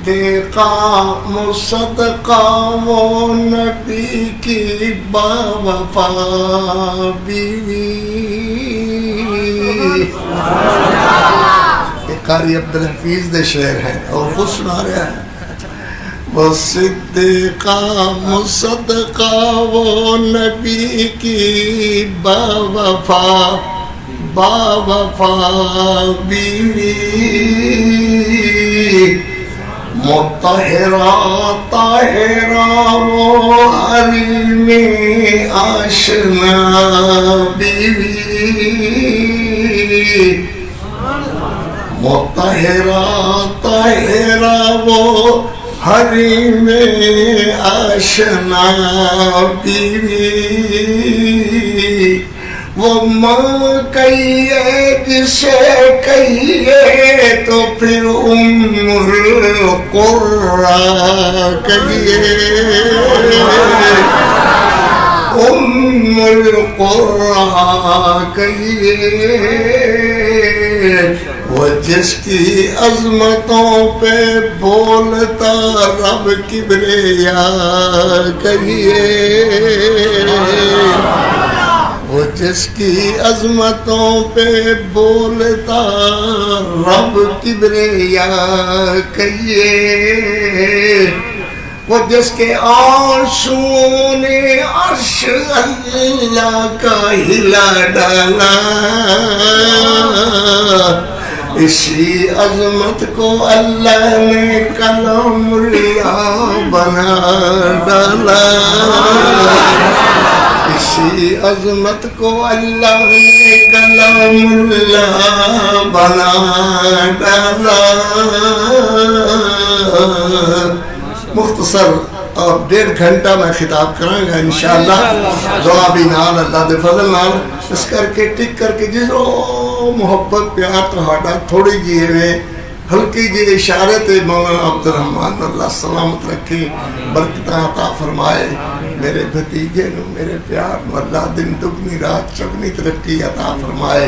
صدیقہ مصدقہ وہ نبی کی باوفا بیوی. یہ قاری عبدالحفیظ دے شعر ہیں اور خود سنا رہا ہے. وہ صدیقہ مصدقہ وہ نبی کی باوفا بیوی. مطہرہ طاہرہ وہ حریم آشنا بیوی. مطہرہ طاہرہ وہ حریم آشنا بیوی. وہ ماں کہیے جسے کہیے تو پھر القرہ کہیے. القرہ کہیے. وہ جس کی عظمتوں پہ بولتا رب کبریا کہیے. وہ جس کی عظمتوں پہ بولتا رب کبریا کہیے. وہ جس کے آنسوؤں نے عرش اللہ کا ہلا ڈالا. اسی عظمت کو اللہ نے کلام اللہ بنا ڈالا. اسی عظمت کو اللہ نے کلام اللہ بنا ڈالا. مختصر اور 1.5 گھنٹہ میں خطاب کروں گا انشاءاللہ. دعا بھی نال اللہ دے فضل نال اس کر کے ٹک کر کے جس محبت پیار تہاڈا تھوڑی جی میں ہلکی جی اشارے تے مولانا عبدالرحمن اللہ سلامت رکھے برکتاں عطا فرمائے. میرے بھتیجے نو میرے پیار نو اللہ دن دگنی رات چگنی ترقی عطا فرمائے.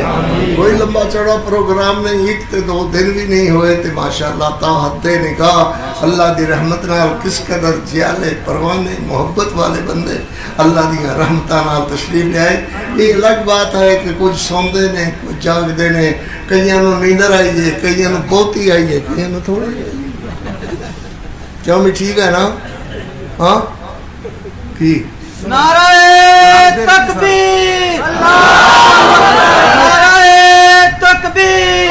کوئی لمبا چوڑا پروگرام نہیں, ایک تے 2 دن بھی نہیں ہوئے تے ماشاءاللہ تا حد نگاہ اللہ دی رحمت نال کس قدر جیالے پروانے محبت والے بندے اللہ دی رحمتاں نال تشریف لے آئے. یہ الگ بات ہے کہ کچھ سوندے نے کچھ جاگدے نے, کئیاں نو نیندر آئی ہے, کئیاں نو بہتی آئی ہے, کئیاں نو تھوڑی آئی ہے. کیوں بھی ٹھیک ہے نا؟ ہاں کی نعرہ تکبیر, نعرہ تکبیر.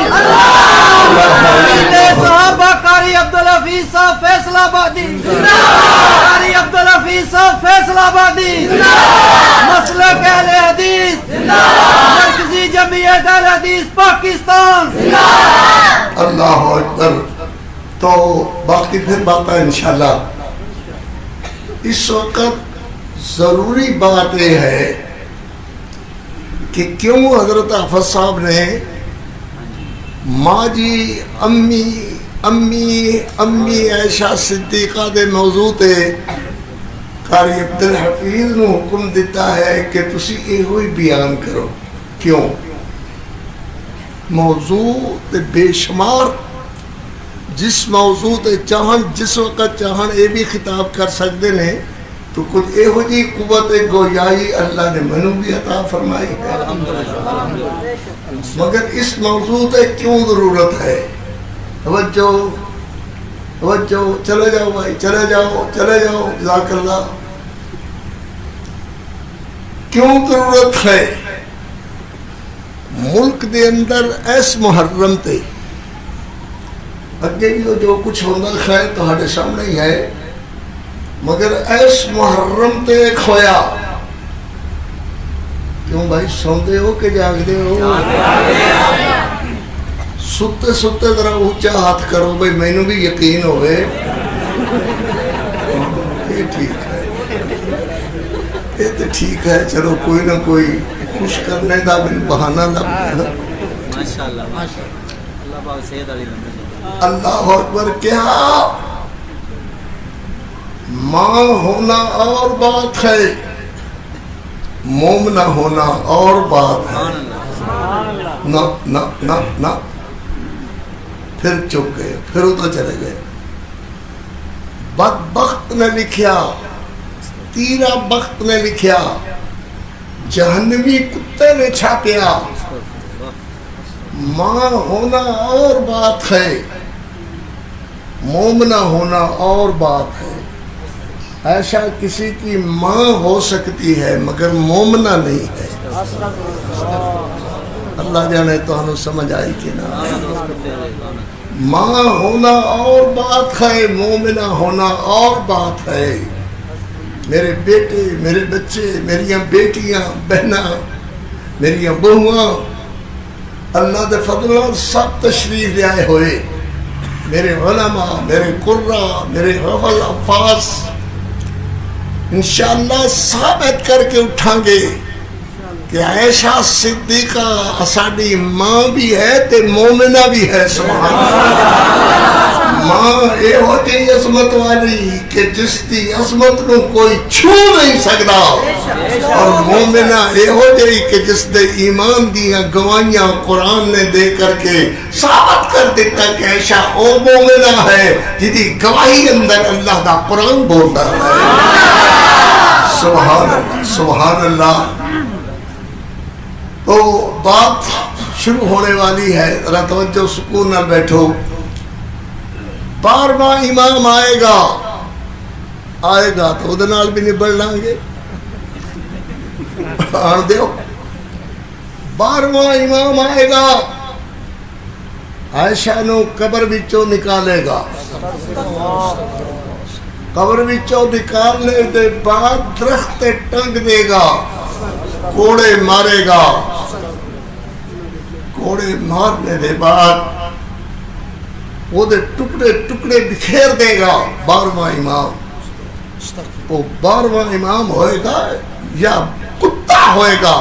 صحابہ قاری عبدالحفیظ صاحب فیصل آبادی, قاری عبدالحفیظ صاحب فیصل آبادی. مسلک اہل حدیث, مرکزی جمعیت اہل حدیث پاکستان. اللہ اکبر. تو باقی پھر بات ہے انشاءاللہ. اس وقت ضروری بات یہ ہے کہ کیوں حضرت حافظ صاحب نے ماں جی امی عائشہ صدیقہ دے موضوع تے قاری عبدالحفیظ نو حکم دیتا ہے کہ تسی یہ ہوئی بیان کرو. کیوں؟ موضوع تے بے شمار جس موضوع تے چاہن جس وقت چاہن یہ بھی خطاب کر سکتے ہیں تو کچھ یہو جی قوت گویائی اللہ نے منو بھی عطا فرمائی ہے. مگر اس موضوع تے کیوں ضرورت ہے؟ توجہ توجہ. چلے جاؤ بھائی, چلے جاؤ جزاک اللہ. کیوں ضرورت ہے؟ ملک دے اندر اس محرم تے اگے بھی جو کچھ ہونا خیر تہاڈے سامنے ہی ہے, مگر اس محرم تے کھویا. کیوں بھائی سوندے ہو کہ جاگدے ہو؟ ستے ستے ذرا اونچا ہاتھ کرو بھائی مینوں بھی یقین ہوئے. یہ ٹھیک ہے, یہ تو ٹھیک ہے. چلو کوئی نہ کوئی خوش کرنے دا بن بہانہ لگ گیا. ماشاءاللہ اللہ پاک صحت علی بندے. اللہ اکبر. کیا ماں ہونا اور بات ہے, مومنہ ہونا اور بات ہے. نہ نہ نہ نہ. پھر چپ گئے, پھر وہ تو چلے گئے. بدبخت نے لکھیا، تیرا بخت نے لکھیا، جہنمی کتے نے چھاپیا۔ ماں ہونا اور بات ہے، مومنہ ہونا اور بات ہے۔ ایسا کسی کی ماں ہو سکتی ہے مگر مومنہ نہیں ہے۔ اللہ جانے تو ہمیں سمجھ آئی کہ نہ۔ ماں ہونا اور بات ہے، مومنہ ہونا اور بات ہے۔ میرے بیٹے، میرے بچے، میری بیٹیاں، بہناں، میری بہواں، اللہ دے فضل اور سب تشریف لے آئے ہوئے، میرے علماء، میرے قرہ، میرے حفظ حفاظ، انشاءاللہ ثابت کر کے اٹھاں گے کہ عائشہ صدیقہ اساڈی ماں بھی ہے تے مومنہ بھی ہے۔ سبحان اللہ۔ ماں اے ہو جی عظمت والی کہ جس دی عظمت نو کوئی چھو نہیں سکتا، اور مومنہ اے ہو جی کہ جس دے ایمان دیاں گواہیاں قرآن نے دے کر کے ثابت کر دیتا کہ عائشہ او مومنہ ہے جدی گواہی اندر اللہ دا قرآن بولتا ہے۔ سبحان اللہ، سبحان اللہ۔ تو بات شروع ہونے والی ہے، ذرا توجہ سکون نہ بیٹھو۔ 12واں امام آئے گا تو ادھر نال بھی نبڑ لیں گے، آن دیو۔ 12واں امام آئے گا، عائشہ نو قبر وچوں نکالے گا، قبر وچوں نکالنے دے بعد درخت ٹنگ دے گا، کوڑے مارے گا، کوڑے مارنے دے بعد وہ دے ٹکڑے ٹکڑے بکھیر دے گا۔ 12واں امام، وہ 12واں امام ہوئے گا یا کتا ہوئے گا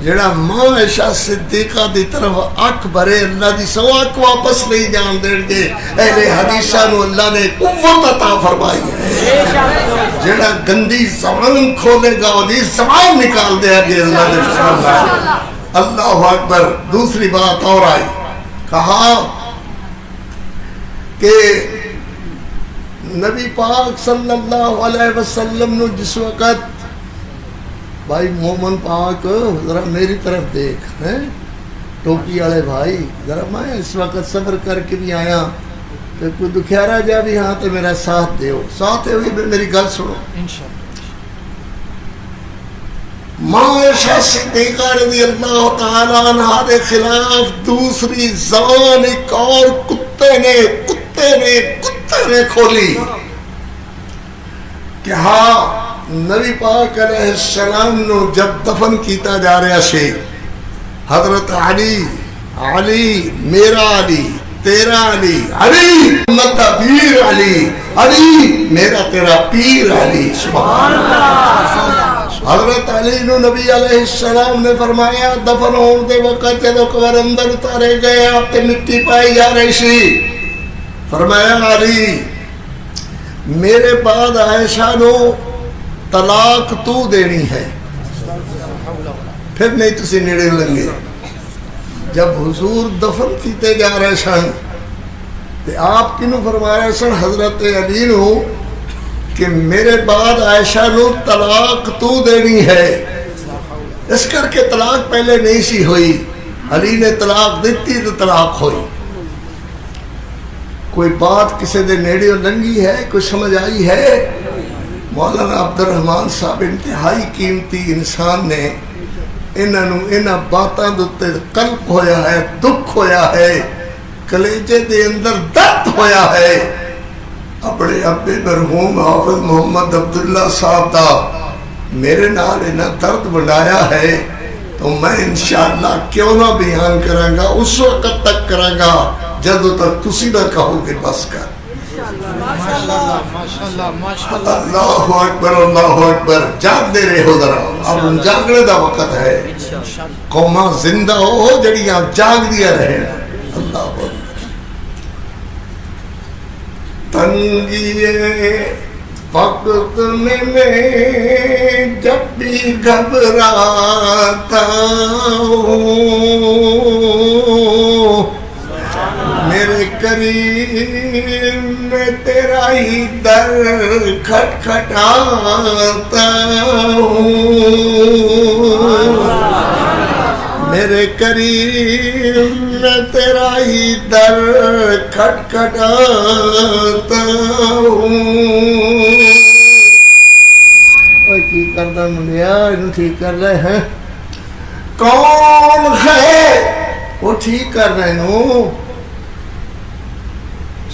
جڑا ماں عائشہ صدیقہ دی طرف اکھ بھرے، اللہ دی سوا اکھ واپس نہیں جان دیں گے۔ اہل حدیثہ نو اللہ نے قوت عطا فرمائی ہے، جڑا گندی زبان کھولے گا وہ دی زبان نکال دے گے اللہ نے فرمایا۔ اللہ اکبر۔ دوسری بات اور آئی، کہا کہ نبی پاک صلی اللہ علیہ وسلم نے جس وقت، بھائی مومن پاک ذرا میری طرف دیکھ، ٹوپی والے بھائی، ذرا میں اس وقت صبر کر کے بھی آیا، کہ کوئی دکھیارا جا بھی ہاں تو میرا ساتھ دیو، ساتھ ہوئی میری گل سنو۔ ماں عائشہ صدیقہ رضی اللہ تعالیٰ عنہ دے خلاف دوسری زبان ایک اور کتے نے کھولی کہ ہاں نبی پاک علیہ السلام نو جب دفن کیتا جا رہا سے، حضرت علی میرا علی، تیرا علی، علی امت دا پیر علی، علی میرا تیرا پیر علی۔ سبحان اللہ۔ حضرت علی نو نبی علیہ السلام نے فرمایا دفن ہون دے وقت جدو قبر اندر اتارے گئے آپ تے مٹی پائی جا رہی سی، فرمایا علی میرے بعد عائشہ نو طلاق تو دینی ہے، پھر نہیں تسی نیڑے لنگے۔ جب حضور دفن کیتے جا رہے سن تے آپ کنو فرمایا سن؟ حضرت علی نو کہ میرے بعد عائشہ نو طلاق تو دینی ہے، اس کر کے طلاق پہلے نہیں سی ہوئی، علی نے طلاق دیتی تو طلاق ہوئی۔ کوئی بات کسی دے نیڑے لنگی ہے، کوئی سمجھ آئی ہے؟ مولانا عبد الرحمن صاحب انتہائی قیمتی انسان نے انہاں باتاں دے قلب ہویا ہے، دکھ ہویا ہے، کلیجے دے اندر درد ہویا ہے۔ اپنے ابے مرحوم حافظ محمد عبداللہ صاحب دا میرے نال انہاں درد بنایا ہے، تو میں انشاءاللہ کیوں نہ بیان کروں گا، اس وقت تک کروں گا جدو تک تسی نہ کہو کہ بس کر۔ اللہ اکبر، اللہ اکبر۔ جاگ دے رہے ہو ذرا، اب جاگنے دا وقت ہے، قوماں زندہ ہو جڑیاں جاگ دیا رہے۔ اللہ اکبر۔ تنگی وقت میں جب بھی گھبراتا ہوں، میرے قریب میں تیرا ہی در کھٹکھٹاتا ہوں میرے کریم میں تیرا ہی در کھٹکھٹاتا ہوں اوہ کی کردہ منڈیا انہوں ٹھیک کر رہے ہیں کون ہے وہ ٹھیک کر رہے ہیں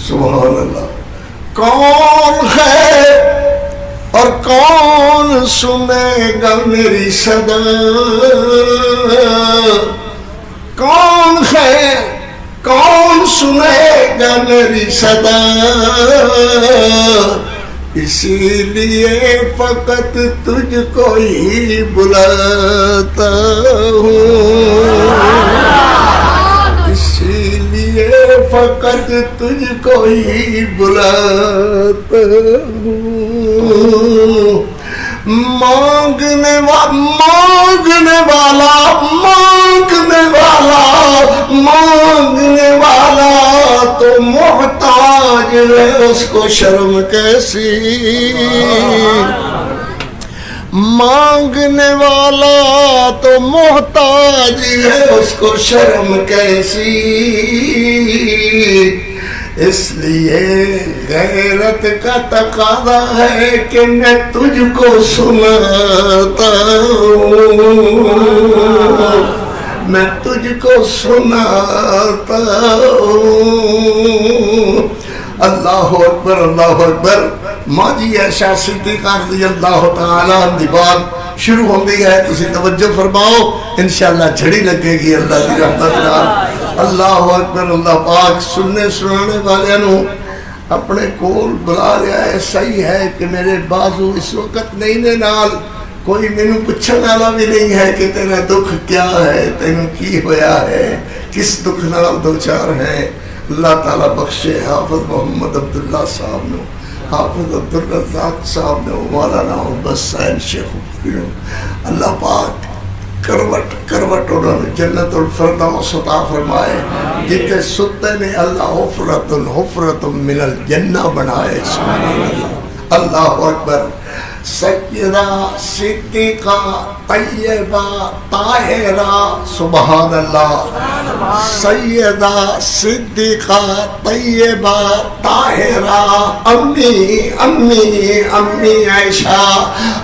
سبحان اللہ کون ہے اور کون سنے گا میری صدا کون ہے کون سنے گا میری صدا اسی لیے فقط تجھ کو ہی بلاتا ہوں اسی لیے فقط تجھ کو ہی بلاتا ہوں مانگنے والا تو محتاج ہے اس کو شرم کیسی مانگنے والا تو محتاج ہے اس کو شرم کیسی اس لیے غیرت کا تقاضا ہے کہ میں تجھ کو سناتا ہوں میں تجھ کو سناتا ہوں اللہ اکبر اللہ اکبر ماجی عائشہ صدیقہ رضی اللہ تعالیٰ عنہ بات شروع ہوں دی ہے تسی توجہ فرماؤ انشاءاللہ جھڑی لگے گی اللہ کی رحمت نال اللہ اکبر اللہ پاک سننے سنانے والے انہوں اپنے کول بلا رہا ہے صحیح ہے کہ میرے بازو اس وقت نہیں نے نال کوئی میں پوچھنے والا بھی نہیں ہے کہ تیرا دکھ کیا ہے تینوں کی ہویا ہے کس دکھ نال دوچار ہے اللہ تعالیٰ بخشے حافظ محمد عبداللہ صاحب نے حافظ عبدالرزاق صاحب نے مولانا حسین شیخ اللہ پاک کروٹ کروٹ انہوں نے جنت الفردوس عطا فرمائے جتے ستے نے اللہ حفرت من الجنہ بنائے سبحان اللہ اللہ اکبر سیدہ صدیقہ طیبہ طاہرہ سبحان اللہ سیدہ صدیقہ طیبہ طاہرہ امی عائشہ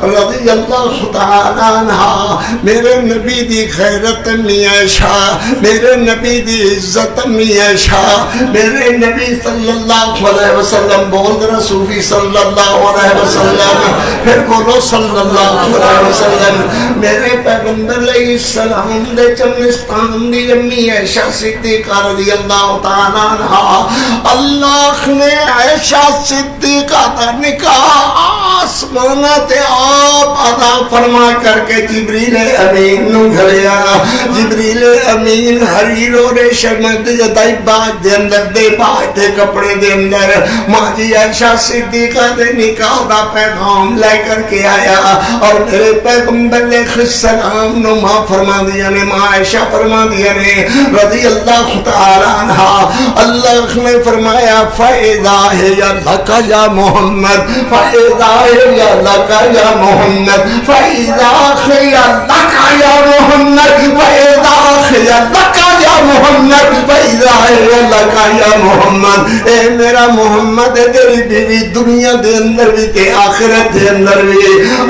رضی اللہ تعالیٰ عنہ میرے نبی دی غیرت امی عائشہ میرے نبی دی عزت امی عائشہ میرے نبی صلی اللہ علیہ وسلم بول رہا صوفی صلی اللہ علیہ وسلم پھر بولو صلی اللہ علیہ وسلم میرے پیغمبر علیہ السلام دے چمنستان دی امی عائشہ صدیقہ رضی اللہ تعالیٰ عنہ اللہ نے عائشہ صدیقہ دا نکاح آسمانات آپ عطا فرما کر کے جبریل امین نو گھلیا جبریل امین حریر و ریشم دے باج دے اندر دے باج دے کپڑے دے اندر ماجی عائشہ صدیقہ دے نکاح دا پیغام لے کر کے آیا اور میرے پیغمبر علیہ السلام نو ماں فرما دیا نے ماں عائشہ فرما دیا نے رضی اللہ تعالیٰ عنہ اللہ نے فرمایا فَإِذَا هِيَ لَكَ يَا مُحَمَّدْ فَإِذَا هِيَ لَكَ يَا مُحَمَّدْ فَإِذَا هِيَ لَكَ يَا مُحَمَّدْ فَإِذَا هِيَ لَكَ يَا مُحَمَّدْ فَإِذَا هِيَ لَكَ يَا مُحَمَّدْ اے میرا محمد تیری بیوی دنیا دے اندر بھی تے آخرت دے اندر بھی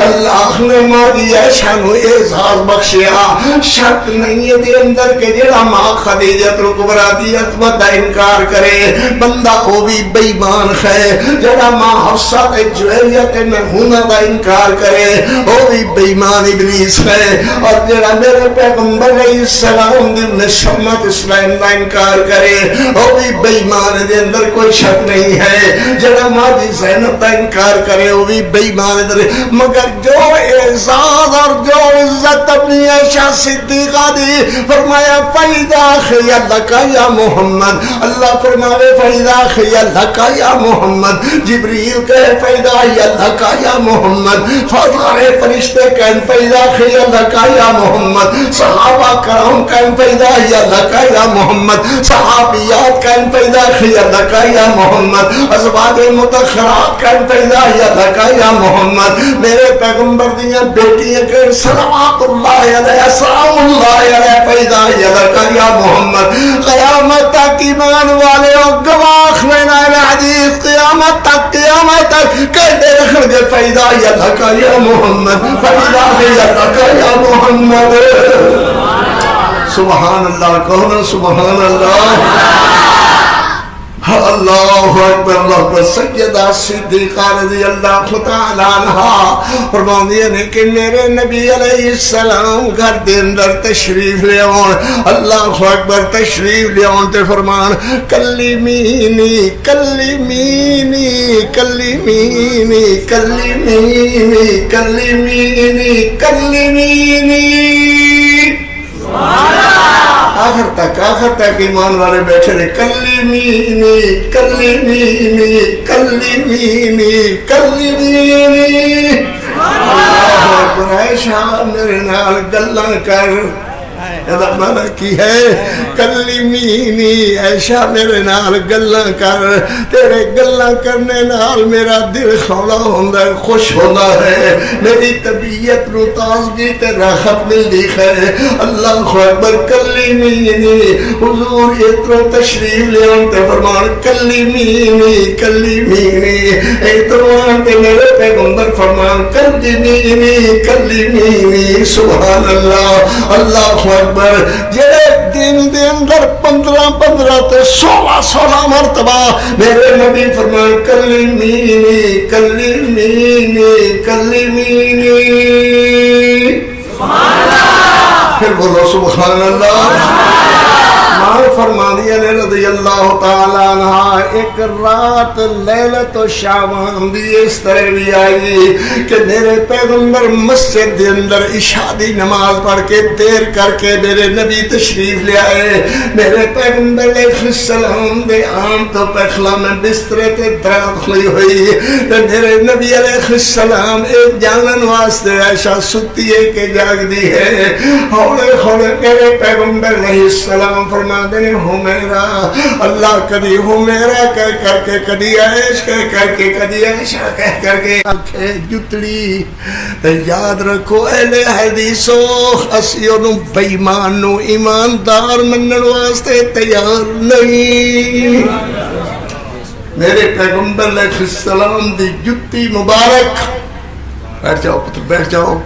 اللہ نے ماں عائشہ نو اعزاز بخشیا شک نہیں ہے دے اندر کہ جڑا ماں خدیجہ کبریٰ دی عظمت دا انکار کرے بندہ وہ بھی بے ایمان ہے جڑا ماں حفصہ تے جویریہ تے میمونہ دا انکار کرے وہ بھی بے ایمان ابلیس ہے اور جڑا میرے پیغمبر علیہ السلام دی نشمت اسلام دا انکار کرے وہ بھی بے ایمان دے اندر کوئی شک نہیں ہے جڑا ماجی زینب کا انکار کرے وہ بھی بے ایمان درے مگر جو اعزاز اور جو عزت اپنی عائشہ صدیقہ دی فرمایا فَإِذَا خِيَ لَكَ یا محمد اللہ فرماوے فَإِذَا خِيَ لَكَ یا محمد جبریل کہے فَإِذَا خِيَ لَكَ یا محمد فضارے فرشتے کہیں فَإِذَا خِيَ لَكَ یا محمد صحابہ کرام کہیں فَإِذَا خِيَ لَكَ یا محمد صحابیات کہیں فَإِذَا خِيَ لَكَ یا محمد ازواج متخرات کہیں فَإِذَا خِيَ لَكَ یا محمد میرے پیغمبر دیاں بیٹیاں کہیں صلوات اللہ علیہ سلام اللہ علیہ فَإِذَا خِيَ لَكَ یا محمد قیامت تک ایمان والے اور گواہ لینا حدیث قیامت تک کہتے رکھن گے فَإِذَا خِيَ لَكَ یا محمد فَإِذَا خِيَ لَكَ یا محمد سبحان اللہ کہنا سبحان اللہ اللہ اکبر اللہ اکبر سیدہ صدیقہ رضی اللہ تعالی عنہ فرماندی نے کہ میرے نبی علیہ السلام گھر دے اندر تشریف لے آن اللہ اکبر تشریف لے آن تے فرمان کلمینی کلمینی کلمینی کلمینی کلمینی کلمینی آخر تک ایمان والے بیٹھے رہے کلمینی کلمینی کلمینی کلمینی اللہ اکبر عائشہ میرے نال گلاں کر مانا کی ہے کلمینی عائشہ میرے نال گلاں کر تیرے گلاں کرنے نال میرا دل خولا ہوندہ ہے خوش ہوندہ ہے میری طبیعت نو تازگی تے راحت ملدی ہے اللہ اکبر کلمینی حضور اترو تشریف لے آنتے فرمان کلمینی کلمینی اتروان تے میرے پیغمبر فرمان کلمینی کلمینی سبحان اللہ اللہ اکبر جڑے دن دے اندر 15 تے 16 مرتبہ میرے نبی فرمان کلمینی کلمینی کلمینی سبحان اللہ پھر بولو سبحان اللہ فرمانیہ نے رضی اللہ تعالیٰ عنہ ایک رات لیلت و شعبان دی اس طرح بھی آئی کہ میرے پیغمبر مسجد دے اندر عشاء دی نماز پڑھ کے دیر کر کے میرے نبی تشریف لے آئے میرے پیغمبر علیہ السلام دے عام تو پخلا میں بسترے تے درد کھلی ہوئی میرے نبی علیہ السلام ایک جانن واسطے عائشہ ستی ہے کہ جاگ دی ہے ہوڑے ہوڑے میرے پیغمبر علیہ السلام فرما دینے ہمیرا اللہ کدی ہمیرا کہہ کر کے کدی عائش کہہ کر کے کدی عائشہ کہہ کر کے آنکھیں جتڑی یاد رکھو اہل حدیثو اسیوں نو بیمان نو ایماندار منن واسطے تیار نہیں میرے پیغمبر علیہ السلام دی جتی مبارک بیٹھ جاؤ پتر بیٹھ جاؤ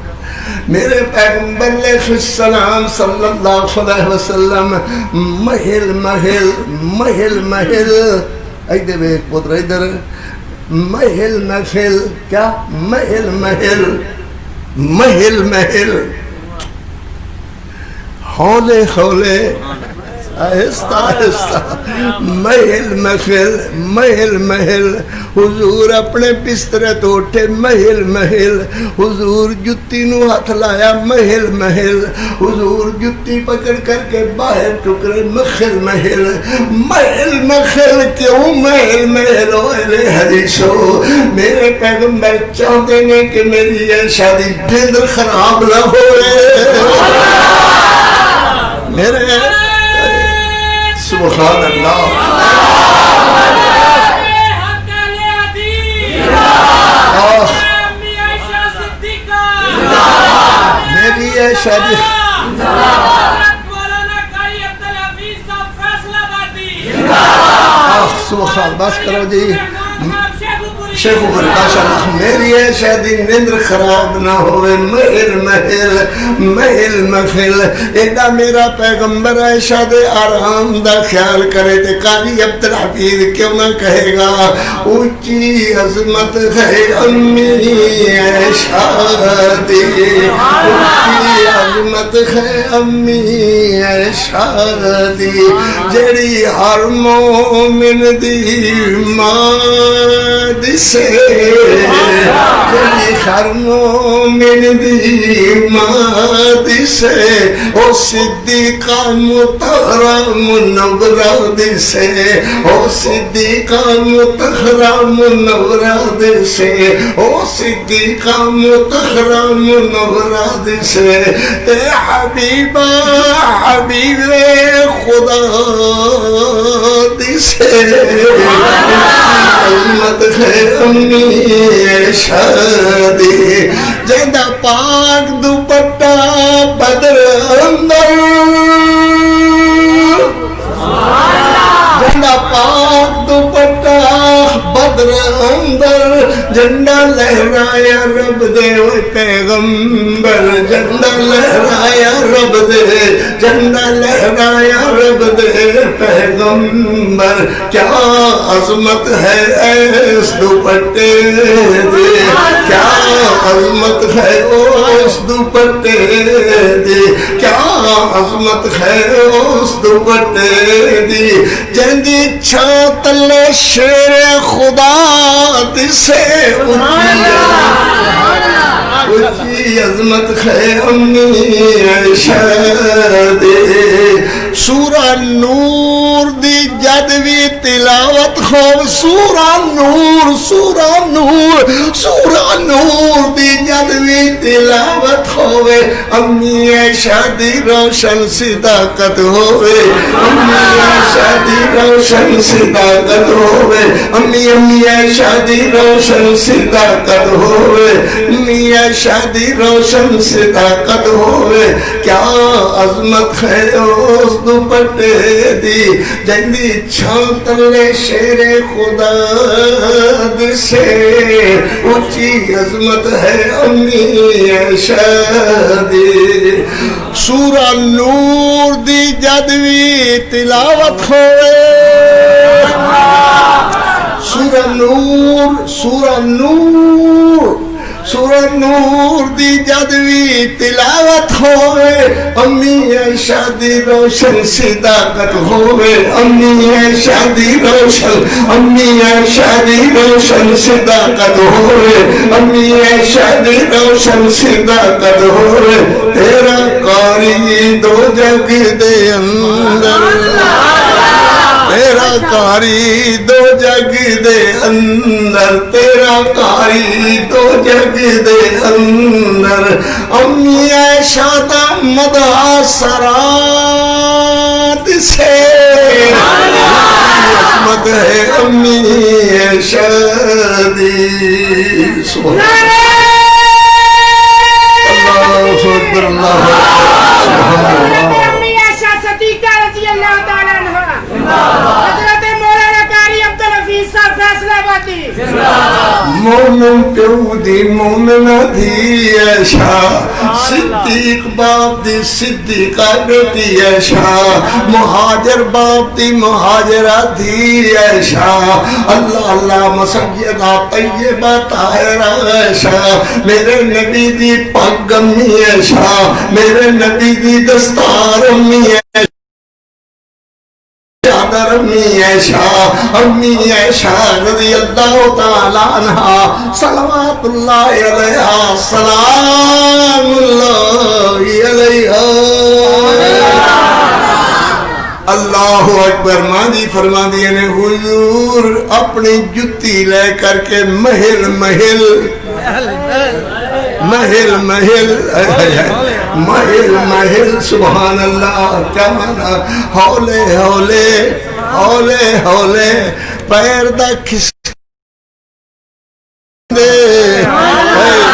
میرے پیغمبر علیہ السلام صلی اللہ علیہ وسلم محل محل محل محل ایدے بے ایک پتر ایدر محل محل کیا محل محل محل محل ہولے ہولے آہستہ آہستہ محل محل محل محل حضور اپنے بسترے تو اٹھے محل محل حضور جتی نو ہاتھ لایا محل محل حضور جتی پکڑ کر کے باہر ٹکرے محل محل محل محل کیوں محل محل اہل حدیثو میرے پیغمبر چاہتے ہیں کہ میری یہ شادی دل خراب نہ ہوئے میرے سبحان اللہ میری ہے شادی سبحان بس کرو جی شیخ ماشاءاللہ میری ہے شادی نیندر خراب نہ ہوئے محل محل محل محفل ایڈا میرا پیغمبر ہے شاد آرام دا خیال کرے تے قاری عبدالحفیظ کیوں نہ کہے گا اونچی عظمت ہے امی ہے شادی اونچی عظمت ہے امی ہے شادی جڑی ہر مومن دی ماں سے جڑی ہر مومن دی ماں سے او صدیقہ مطہرہ منورہ سے او صدیقہ مطہرہ منورہ سے او صدیقہ مطہرہ منورہ سے اے حبیبہ حبیب خدا سے عظمت ہے امی شادی جیدہ پاک دوپٹا بدر اندر جیدہ پاک دوپٹا بدر اندر جھنڈا لہرایا رب دے وہ پیغمبر جھنڈا لہرایا رب دے جھنڈا لہرایا رب دے پیغمبر کیا عظمت ہے اس دوپٹے دے کیا عظمت ہے اس دوپٹے دے کیا عظمت ہے اس دوپٹے دی جندی چھاتلے شیر خدا سے اونچی عظمت ہے امی شادی سورہ نور دی جدوی تلاوت ہو سورہ نور سورہ نور سورہ نور دی جدوی تلاوت ہوئے امی شادی روشن صداقت ہوئے امی شادی روشن صداقت ہوئے امی شادی روشن صداقت ہوئے امی شادی روشن صداقت ہوئے کیا عظمت ہے اس دوپٹے دی جندی چھانتلے شیر خدا سے اونچی عظمت ہے امی شادی سورہ نور دی جدوی تلاوت ہوئے سورہ نور سورہ نور سورہ نور دی جدوی تلاوت ہوئے امی شادی روشن صداقت ہوئے امی شادی روشن امی شادی روشن صداقت ہوئے امی شادی روشن صداقت ہوئے تیرا قاری دو جگ دے اندر تیرا قاری دو جگ دے اندر تیرا قاری دو جگ دے اندر امی عائشہ دا مدح سرات سے عظمت ہے امی شادی سبحان اللہ اکبر اللہ سبحان اللہ حضرت مولانا قاری عبدالحفیظ صاحب فیصلہ آبادی مومن پیو دی مومنہ دی عائشہ صدیق باپ دی صدیقہ بیٹی عائشہ مہاجر باپ دی مہاجرہ دی عائشہ اللہ اللہ مسجدہ طیبہ طاہرہ عائشہ میرے نبی دی پگ امی عائشہ میرے نبی دی دستار امی عائشہ امی عائشہ رضی اللہ تعالیٰ عنہ صلوات اللہ علیہ سلام اللہ علیہ اللہ اکبر ماں فرما دیے نے حضور اپنی جتی لے کر کے محل محل محل محل محل محل سبحان اللہ کیا مانا ہولے ہولے ہولے ہولے پیر دا کس دے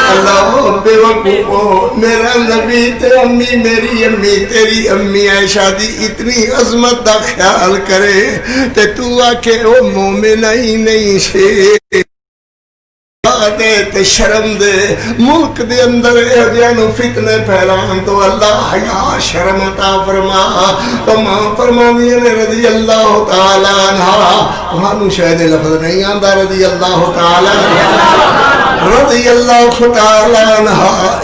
اللہ بے وقوفو میرا نبی تے امی میری امی تیری امی عائشہ دی اتنی عظمت دا خیال کرے تے تو آکے او مومنہ ہی نہیں سے دے تے شرم دے ملک دے اندر اہجانو فتنے پھیلان تو اللہ حیا شرم عطا فرما تو ماں فرمانی نے رضی اللہ تعالیٰ عنہ وہاں شاید لفظ نہیں آندہ رضی اللہ تعالیٰ رضی اللہ تعالیٰ عنہ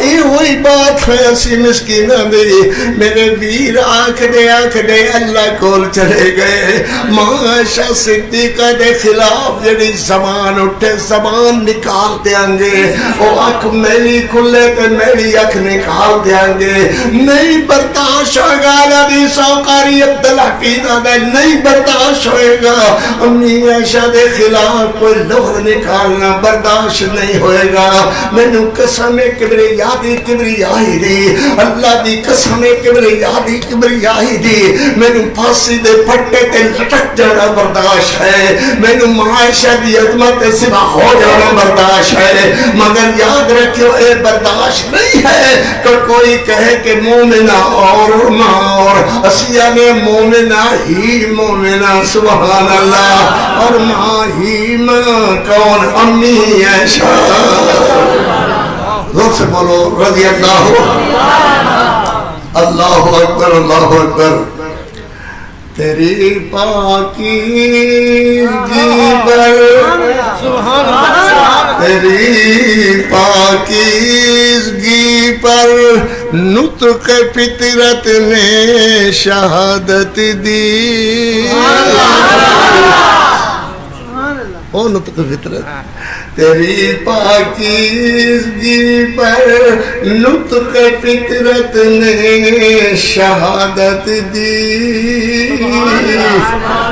یہ وہی بات ہے اسی مسکینہ دی میرے ویر آنکھ دے اللہ کول چلے گئے معاشہ صدیقہ دے خلاف جڑی زبان اٹھے زبان نکال دیاں گے وہ اکھ میری کھلے تے میری اکھ نکال دیاں گے نہیں برداشت ہوگا نبی سوکاری عبدالحقیدہ دے نہیں برداشت ہوئے گا امی عائشہ دے خلاف کوئی لفظ نکالنا برداشت نہیں ہوئے گا میں نو قسم کبریائی دی اللہ دی قسم کبریائی دی میں نو پھانسی دے پھٹے تے لٹک جانا برداشت ہے میں نو معاشہ دی عظمت سوا ہو جانا برداشت ہے مگر یاد رکھو اے برداشت نہیں ہے کہ کوئی کہے کہ مومنہ اور ماں اور اسیہ میں مومنہ ہی مومنہ سبحان اللہ اور ماں ہی ماں کون امی عائشہ زور سے بولو رضی اللہ اکبر تیری پاکیزگی پر تیری پاکیزگی پر نطق فطرت نے شہادت دی او نطق فطرت تیری پاکیزگی پر نطق فطرت نے شہادت دی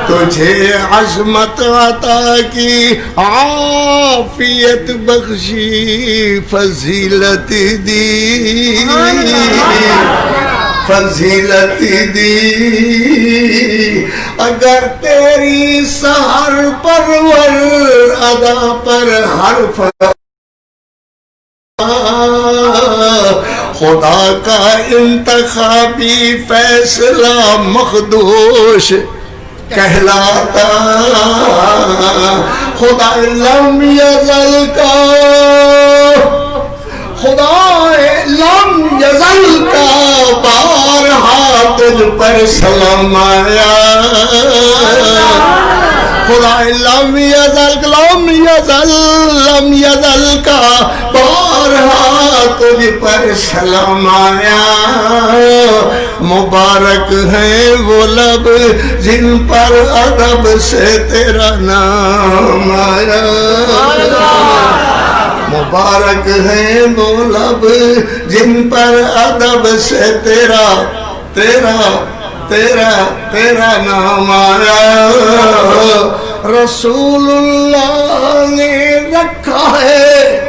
تجھے عظمت عطا کی عافیت بخشی فضیلت دی فضیلت دی اگر تیری سحر پرور ادا پر حرف خدا کا انتخابی فیصلہ مخدوش کہلاتا خدا لم یزل کا خدا لم یزل کا بارہا تجھ پر سلام آیا خدا لم یزل کا بارہا تجھ پر سلام آیا مبارک ہیں وہ لب جن پر ادب سے تیرا نام آیا مبارک ہیں وہ لب جن پر ادب سے تیرا نام آیا رسول اللہ نے رکھا ہے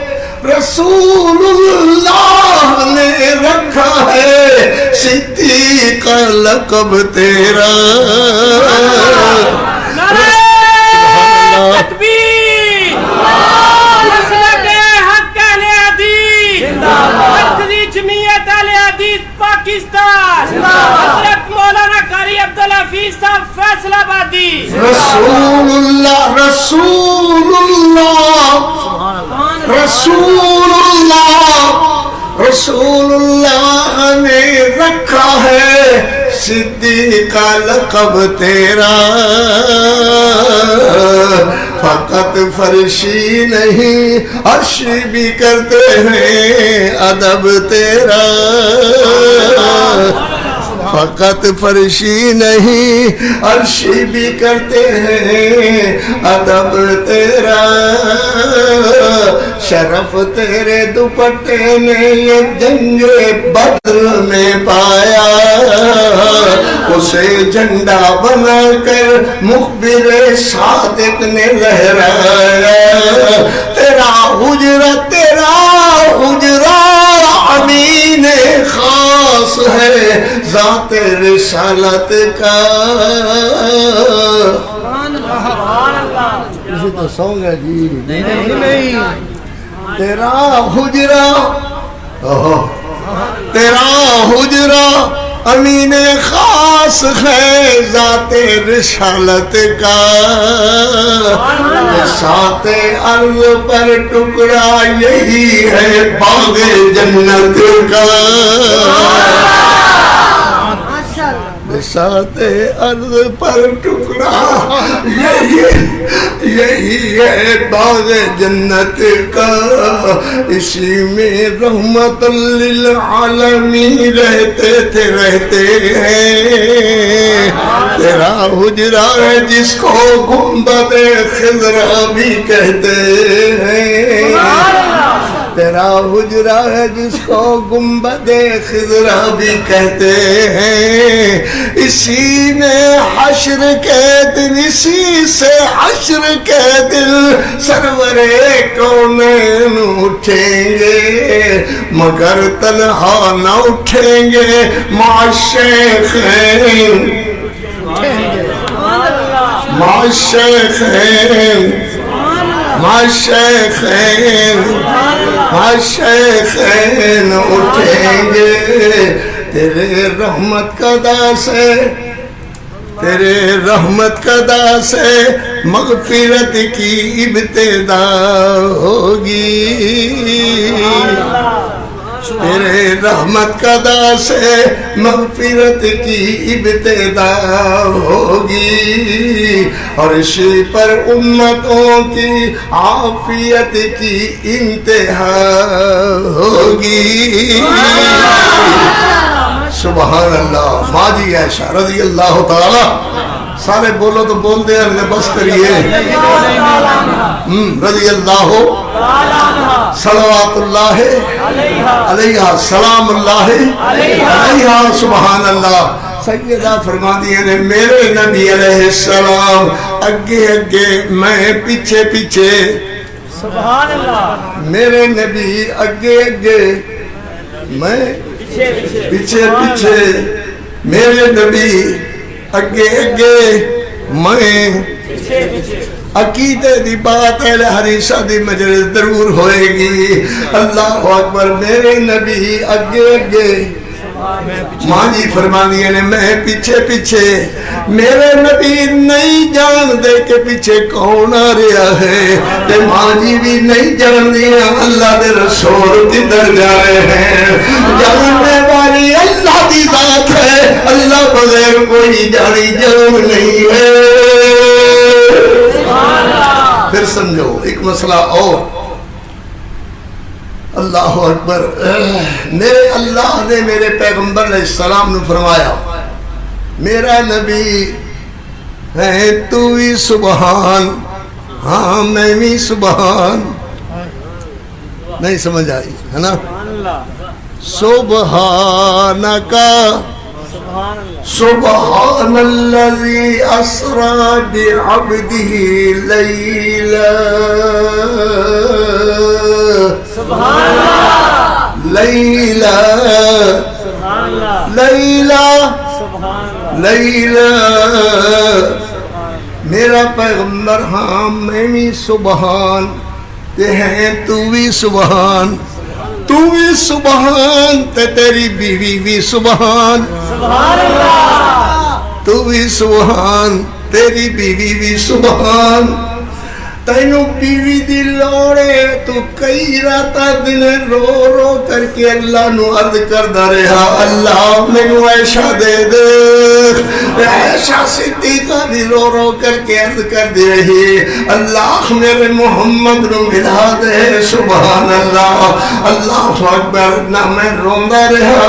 رسول اللہ نے رکھا ہے صدیق کا لقب تیرا تکبیر مسلک حق اہل حدیث مرکزی جمعیت اہل حدیث پاکستان حضرت مولانا قاری عبدالحفیظ صاحب فیصل آبادی رسول اللہ نے رکھا ہے صدیق کا لقب تیرا فقط فرشی نہیں عرش بھی کرتے ہیں ادب تیرا فقط فرشی نہیں عرش بھی کرتے ہیں ادب تیرا شرف تیرے دوپٹے نے یہ جنگ بدر میں پایا اسے جھنڈا بنا کر مخبر صادق نے لہرایا تیرا حجرہ امین خاص ہے ذات رسالت کا اسی تو سونگ ہے جی نہیں تیرا حجرہ امین خاص ہے ذات رسالت کا، سات عرض پر ٹکڑا یہی ہے باغ جنت کا، سات عرض پر ٹکڑا یہی ہے باغ جنت کا، اسی میں رحمت للعالمین رہتے تھے رہتے ہیں، تیرا حجرہ ہے جس کو گنبد خضرا بھی کہتے ہیں، تیرا حجرہ ہے جس کو گنبد خضرا بھی کہتے ہیں، اسی میں حشر کے دن، اسی سے حشر کے دن سرور کونین اٹھیں گے، مگر تنہا نہ اٹھیں گے، معاشیخین معاشیخین معاشیخین معاشیخین اٹھیں گے، تیرے رحمت کا دا سے، تیرے رحمت کا دا سے مغفرت کی ابتدا ہوگی، تیرے رحمت کا دا سے مغفرت کی ابتدا ہوگی، اور اسی پر امتوں کی عافیت کی انتہا ہوگی۔ سبحان اللہ۔ ماجی عائشہ رضی اللہ تعالی، سارے بولو تو بول دے، بس کریے، رضی اللہ صلوات اللہ علیہ، سلام اللہ علیہ، سبحان اللہ۔ سیدہ فرما دیا نے میرے نبی علیہ السلام اگے اگے میں پیچھے پیچھے، سبحان اللہ، میرے نبی اگے اگے میں پیچھے پیچھے، میرے نبی اگے اگے میں، عقیدے دی بات ہے حدیثہ دی مجلس ضرور ہوئے گی، اللہ اکبر۔ میرے نبی اگے اگے، ماں جی فرمانی نے میں پیچھے پیچھے، میرے نبی نہیں جان دے کے پیچھے کون آ رہا ہے، تے ماں جی بھی نہیں جان دیا اللہ دے رسول کدھر جا رہے ہیں، جاننے والی اللہ دی ذات ہے، اللہ بغیر کوئی جانی جان نہیں ہے۔ پھر سمجھو ایک مسئلہ اور، اللہ اکبر، میرے اللہ نے میرے پیغمبر علیہ السلام نے فرمایا، میرا نبی ہے تو بھی سبحان، ہاں میں بھی سبحان، نہیں سمجھ آئی ہے نا؟ سبحانکا سبحان الذی اسرا بعبدہ لیلا، لیلا لیلا لیلا، میرا پیغمبر ہاں میں بھی سبحان، تے ہیں تو بھی سبحان، تو بھی سبحان، تے تیری بیوی بھی سبحان، تو بھی سبحان، تیری بیوی بھی سبحان، تینوں بیوی دی لوڑے، تو کئی راتاں دن رو رو کر کے اللہ نو عرض کردہ رہا، اللہ مینو عائشہ دے دے، عائشہ صدیقہ بھی رو رو کر کے عرض کر دے رہی، اللہ میرے محمد نو ملا دے، سبحان اللہ، اللہ اکبر۔ نہ میں روندہ رہا،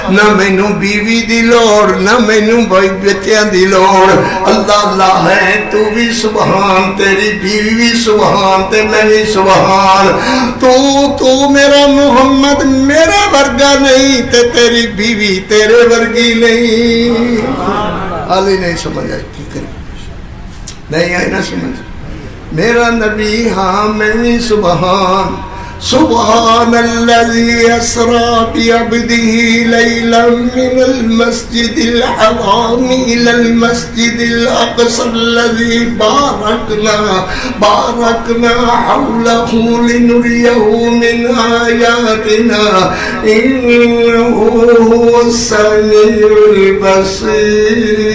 نہ مینو بیوی دی لوڑ، نہ مینو بچیاں دی لوڑ، اللہ اللہ ہے تو بھی سبحان، تیری بیوی سبحان، تے میں بھی سبحان، تو میرا محمد میرے ورگا نہیں، تے تیری بیوی تیرے ورگی نہیں۔ حالی نہیں سمجھ آئی، کی کریں، نہیں آئی نہ سمجھ۔ میرا نبی ہاں میں بھی سبحان، سبحان الذي أسرى بعبده ليلا من المسجد الحرام إلى المسجد الأقصى الذي باركنا حوله لنريه من آياتنا إنه هو السميع البصير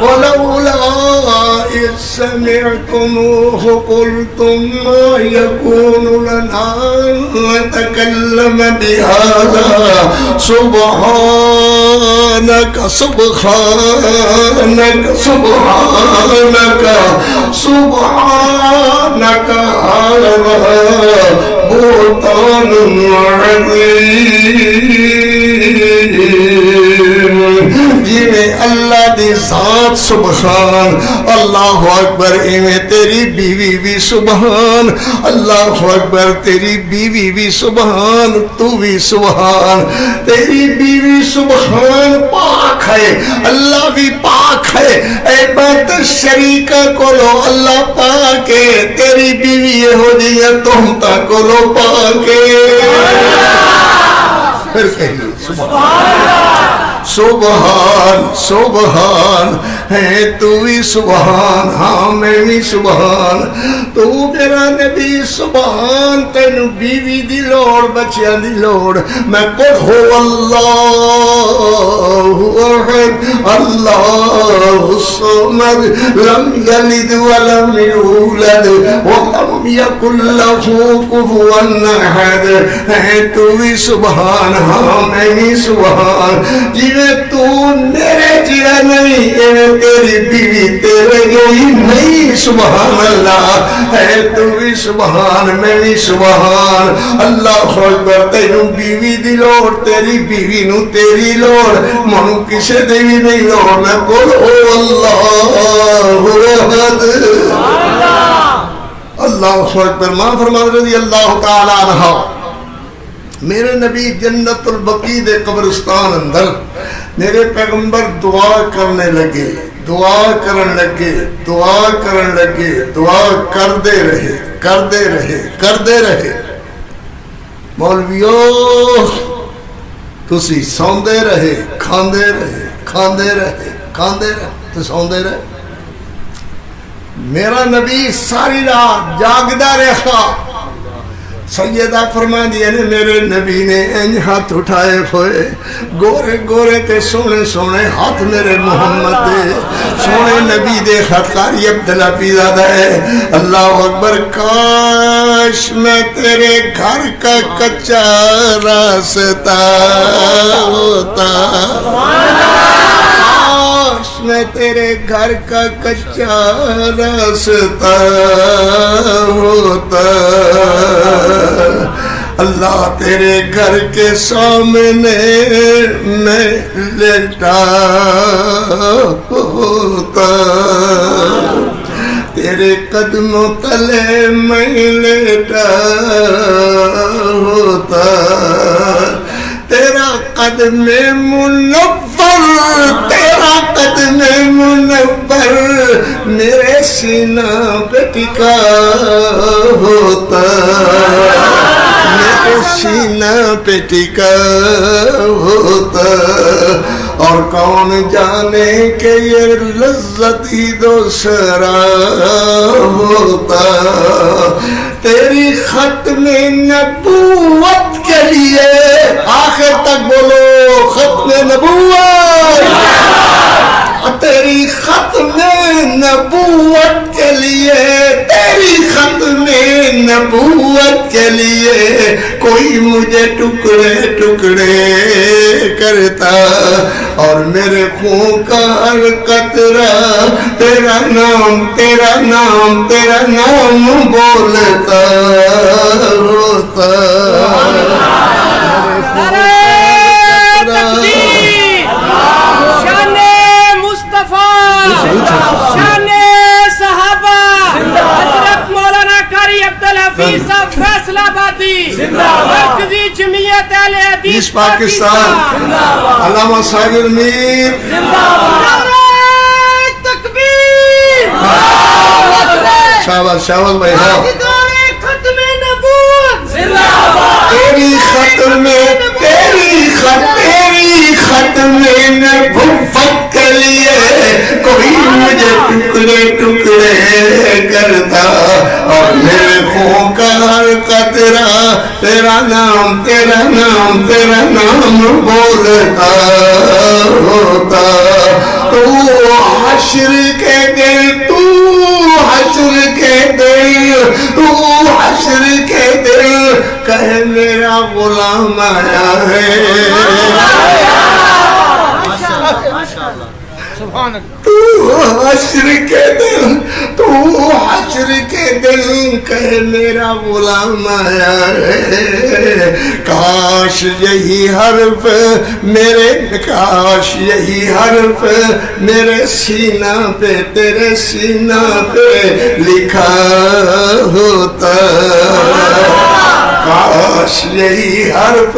ولولا إذ سمعتموه قلتم ما يكون لنا أن نتكلم بهذا سبحانك هذا بهتان عظيم جی اللہ دی ذات سبحان اللہ اکبر ایویں تیری بیوی بھی سبحان اللہ اکبر تیری بیوی بھی سبحان تو بھی سبحان تیری بیوی سبحان پاک ہے اللہ بھی پاک ہے اے بات شریکہ کولو اللہ پاک ہے تیری بیوی یہ ہو جی تم تا کولو پاک ہے پھر کہیے سبحان ہے تو بھی سبحان ہاں میں بھی سبحان تو میرا نبی سبحان تینو بیوی دی لوڑ بچیاں دی لوڑ میں قل ہو اللہ احد اللہ الصمد لم یلد ولم یولد ولم یکن لہ کفوا احد ہے تو بھی سبحان ہاں میں بھی سبحان جی تو میرے جیا نہیں تیری بیوی تیرے یہی نہیں سبحان اللہ ہے تو بھی سبحان میں بھی سبحان اللہ اکبر تینوں بیوی دی لوڑ تیری بیوی نو تیری لوڑ منو کسے دی بھی نہیں لوڑ میں قل ہو اللہ احد اللہ اکبر ماں فرمان رضی اللہ تعالی عنہ میرے نبی جنت البقیع دے قبرستان اندر میرے پیغمبر دعا کرنے لگے دعا کرن لگے دعا کردے رہے مولویو تسی سوندے رہے کھاندے رہے تو سوندے رہے میرا نبی ساری رات جاگدا رہا سیدہ فرما دیا نے میرے نبی نے انج ہاتھ اٹھائے ہوئے گورے گورے تے سونے سونے ہاتھ میرے محمد دے سونے نبی دے خطاری عبداللہ پیزادہ ہے اللہ اکبر کاش میں تیرے گھر کا کچا راستہ ہوتا میں تیرے گھر کا کچا راستہ ہوتا اللہ تیرے گھر کے سامنے میں لیٹا ہوتا تیرے قدموں تلے میں لیٹا ہوتا تیرا قدم منور تیرا قدم منور میرے سینہ پہ ٹکا ہوتا میرے سینہ پہ ٹکا ہوتا اور کون جانے کہ یہ لذت ہی دوسرا ہوتا تیری ختم نبوت کے لیے آخر تک بولو ختم نبوت تیری ختم نبوت کے لیے تیری ختم نبوت کے لیے کوئی مجھے ٹکڑے ٹکڑے کرتا اور میرے خون کا ہر قطرہ تیرا نام بولتا ہوتا شان صحابہ حضرت مولانا قاری عبدالحفیظ صاحب فیصلہ آبادی مرکزی جمعیت اہل حدیث پولیس پاکستان علامہ ساجد میر تکبیر شاباش شاباش بھائی ہاں ختم نبوت تیری ختم نبوت کے لیے کوئی مجھے ٹکڑے ٹکڑے کرتا اور میرے خون کا ہر قطرہ تیرا نام بولتا ہوتا تو حشر کے دل کہے میرا غلام آیا ہے تو حشر کے دل کہے میرا غلام آیا ہے کاش یہی حرف میرے سینہ پہ تیرے سینہ پہ لکھا ہوتا کاش یہی حرف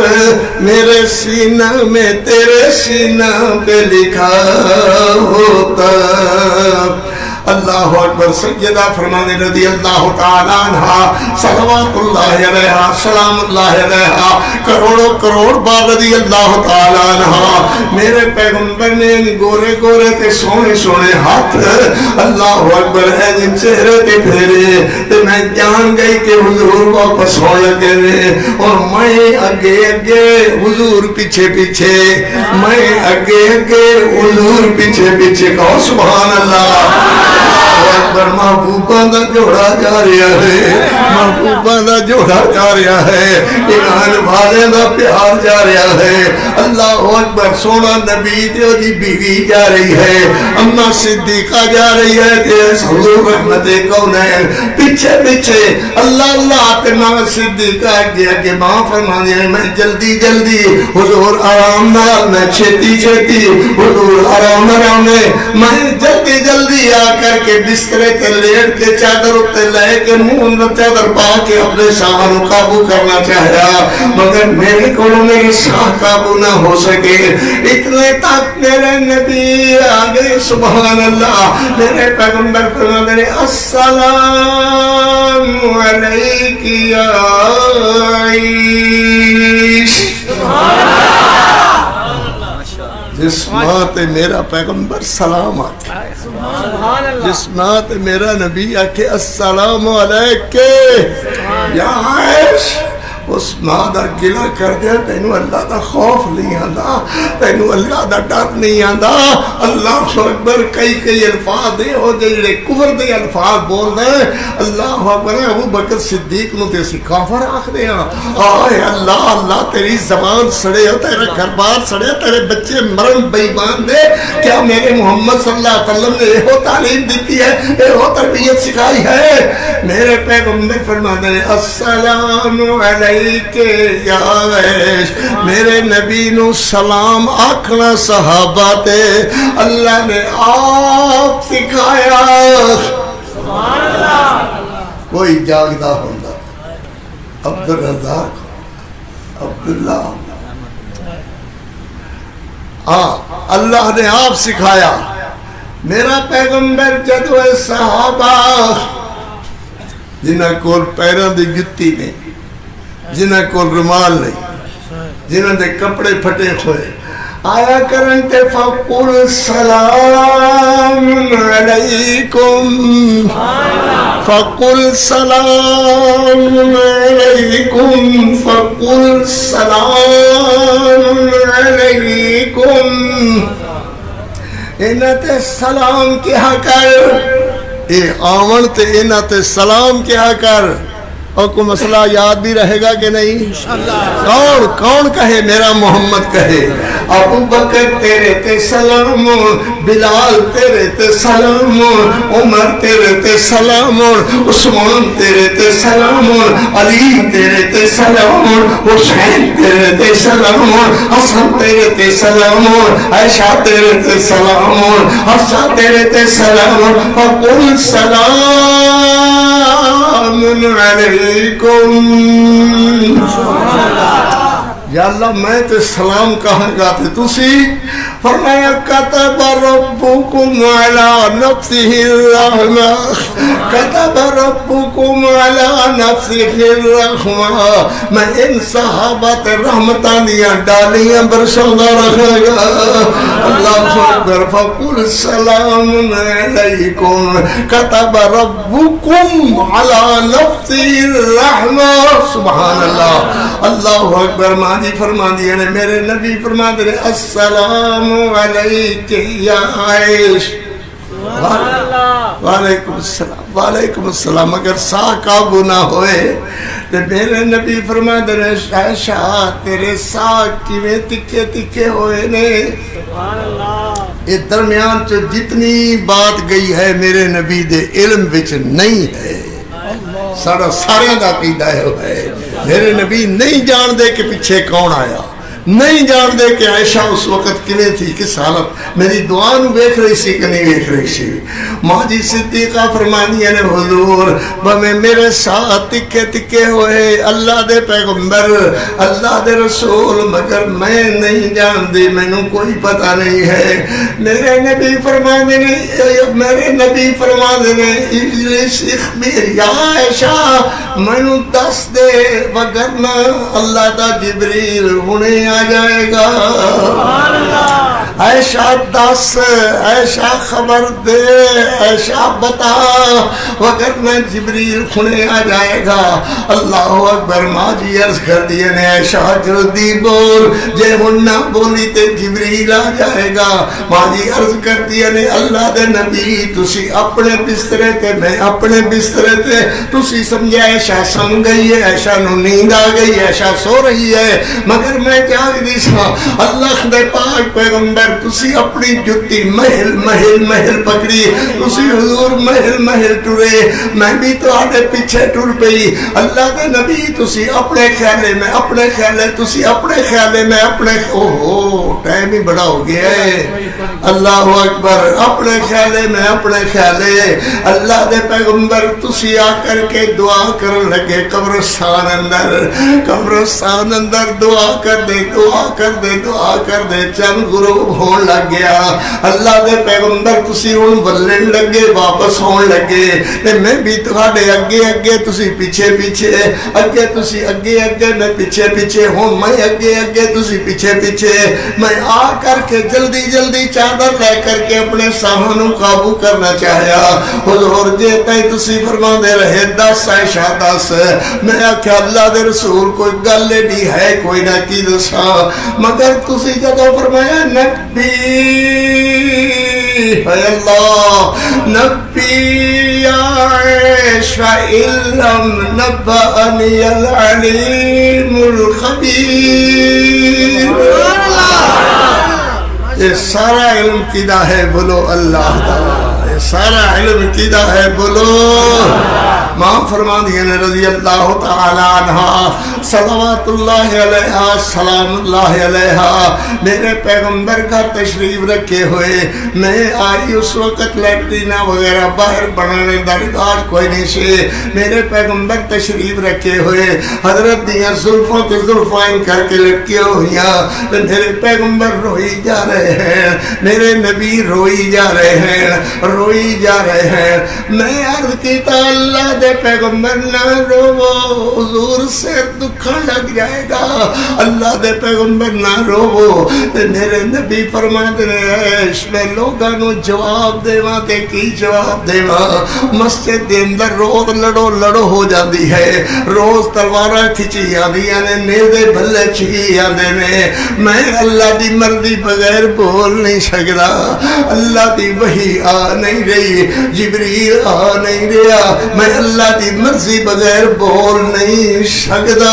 میرے سینہ میں تیرے سینہ پہ لکھا ہوتا اللہ اکبر سیدہ فرمانے رضی اللہ تعالیٰ عنہ صلوات اللہ علیہ سلام اللہ علیہ کروڑوں بار رضی اللہ تعالیٰ عنہ میرے پیغمبر نے گورے تے سونے ہاتھ اللہ اکبر ہے جن چہرے تے پھیرے تے میں جان گئی کہ حضور واپس ہو لگے اور میں اگے حضور پیچھے میں اگے حضور پیچھے کہو سبحان اللہ اکبر محبوباں دا جوڑا جا رہا ہے ایمان والے دا پیار جا رہا ہے اللہ اکبر سونا نبی دیو دی بیوی جا رہی ہے اماں صدیقہ جا رہی ہے حضور رحمت کونین پیچھے اللہ تے ماں صدیقہ اگے ماں فرمانی ہے میں جلدی حضور آرام نال میں چھیتی حضور آرام میں جلدی آ کر کے بسترے کے لیٹ کے چادر اتے لے کے منہ چادر پا کے اپنے شاہ کو قابو کرنا چاہیا مگر میرے کو میری شاہ قابو نہ ہو سکے اتنے تک میرے نبی آگے سبحان اللہ میرے پیغمبر فرماتے ہیں السلام علیکی یا عیش جس ماں تے میرا پیغمبر سلام آتے جس ماں تے میرا نبی آکے السلام علیکہ یا عائش اس ماں دا گلہ کر دیا تینو اللہ دا خوف نہیں آندا تینو اللہ دا ڈر نہیں آندا اللہ اکبر کئی الفاظ دے ہو جڑے کفر دے الفاظ بول دے اللہ اکبر ابو بکر صدیق نو تے سی کافر آکھ دے آئے اللہ تیری زبان سڑے ہو تیرا گھر بار سڑے تیرے بچے مرن بے ایمان دے کیا میرے محمد صلی اللہ علیہ وسلم نے یہ تعلیم دیتی ہے یہ تربیت سکھائی ہے میرے پیغمبر فرماتے ہیں السلام علیکم یا عیش میرے نبی نو سلام آکھنا صحابہ تے اللہ نے آپ سکھایا کوئی جاگدہ ہوندہ عبدالرزاق عبداللہ اللہ نے آپ سکھایا میرا پیغمبر جدو صحابہ جنہ کو پیروں دی جتی نہیں جنہ کو رومال نہیں جنہ دے کپڑے پھٹے ہوئے آیا کرنتے فقل سلام علیکم فقل سلام علیکم فقل سلام علیکم انہتے سلام کیا کر اے آمن تے انہتے سلام کیا کر اور کوئی مسئلہ یاد بھی رہے گا کہ نہیں کون کہے میرا محمد کہے ابو بکر تیرے تے سلام بلال تیرے تے سلام عمر تیرے تے سلام عثمان تیرے تے سلام علی تیرے تے سلام حسین تیرے تے سلام حسن تیرے تے سلام عائشہ تیرے تے سلام حفصہ تیرے تے سلام فقل سلام علیکم یا اللہ میں تو سلام کہاں گا تھے تسی فرمایا کتب ربکم علی نفسہ الرحمہ کتب ربکم علی نفسہ الرحمہ میں ان صحابت رحمتاں دیا ڈالیاں برسندہ رکھے گا اللہ اکبر فقل سلام علیکم کتب ربکم علی نفسہ الرحمہ سبحان اللہ اللہ اکبر ماجی فرما دیا نے میرے نبی فرما دے السلام علیک یا عائش وعلیکم السلام اگر سا قابو نہ ہوئے تو میرے نبی فرما دے عائشہ تیرے سا کیویں تکے تکے ہوئے نے یہ درمیان چو جتنی بات گئی ہے میرے نبی دے علم وچ نہیں ہے سارا سارے دا عقیدہ ہے میرے نبی نہیں جان دے کہ پیچھے کون آیا نہیں جان دے کہ عائشہ اس وقت کنے تھی کس حالت میری دعا نو بیکھ رہی سی کہ نہیں بیکھ رہی سی ماں جی صدیقہ فرمانی ہے حضور بہمیں میرے ساتھ تکے تکے ہوئے اللہ دے پیغمبر اللہ دے رسول مگر میں نہیں جان دی میں نو کوئی پتہ نہیں ہے میرے نبی فرمانے نے اجلس اخبر یا عائشہ میں نو دس دے وگرنا اللہ دا جبریل ہونے آ جائے گا عائشہ دس عائشہ خبر دے عائشہ بتا وگرنہ جبریل کھنے آ جائے گا اللہ اکبر ماں جی عرض کر دیے نے عائشہ جلدی بول جے ہن نہ بولی تے جبریل آ جائے گا ماں جی عرض کر دیے نے اللہ دے نبی تسی اپنے بسترے تے میں اپنے بسترے تے تسی سمجھے عائشہ سم گئی ہے عائشہ نو نیند آ گئی عائشہ سو رہی ہے مگر میں جاگ دی سا اللہ دے پاک پیغمبر تسی اپنی جتی محل محل محل پکڑی تسی حضور محل محل ٹرے میں بھی تو آدھے پیچھے ٹر پئی اللہ دے نبی تسی اپنے خیالے میں اپنے خیالے تسی اپنے خیالے میں اپنے اوہو ٹائم ہی بڑا ہو گیا ہے اللہ اکبر اپنے خیالے میں اپنے خیالے اللہ دے پیغمبر تسی آ کر کے دعا کرن لگے قبرستان اندر دعا کر دے دعا کر دے دعا کر دے چند غروب ہون لگ گیا اللہ دے پیغمبر تسی ہون بلن لگے واپس ہون لگے تے میں بھی تہاڈے اگے اگے تسی پیچھے پیچھے اگے تسی اگے اگے میں پیچھے پیچھے ہوں میں اگے اگے تسی پیچھے پیچھے میں آ کر کے جلدی جلدی چادر لے کر کے اپنے ساہنوں قابو کرنا چاہیا حضور جے تے تسی فرما دے رہے دس عائشہ دس میں آکھیا اللہ دے رسول کوئی گل نہیں ہے کوئی نہ کی دسا مگر تسی جدو فرمایا نبی اے اللہ نبی عائشہ علم نبأنی العلیم الخبیر یہ سارا علم کیدا ہے بولو اللہ دا یہ سارا علم کیدا ہے بولو ماں فرما دیے نے رضی اللہ تعالی عنہ صلوات اللہ علیہ سلام اللہ علیہ میرے پیغمبر کا تشریف رکھے ہوئے میں آئی اس وقت لیٹرینا وغیرہ باہر بنانے دا رواج کوئی نہیں سے میرے پیغمبر تشریف رکھے ہوئے حضرت دیاں زلفوں تے زلفائن کر کے لٹکے ہوئیاں میرے پیغمبر روئی جا رہے ہیں میرے نبی روئی جا رہے ہیں روئی جا رہے ہیں میں عرض کیتا اللہ دے پیغمبر نہ رو حضور سے دکھا لگ جائے گا اللہ دے پیغمبر نہ رو میرے نبی فرما دے اس میں لوگاں نو جواب دیواں تے کی جواب دیواں مسجد دے اندر روز لڑو ہو جاندی ہے روز تلواراں کھچی جاندیاں نے نیزے بھلے چھکی جاندے نے میں اللہ دی مرضی بغیر بول نہیں سکدا اللہ دی وحی آ نہیں رہی جبریل آ نہیں رہا میں اللہ دی مرضی بغیر بول نہیں سکدا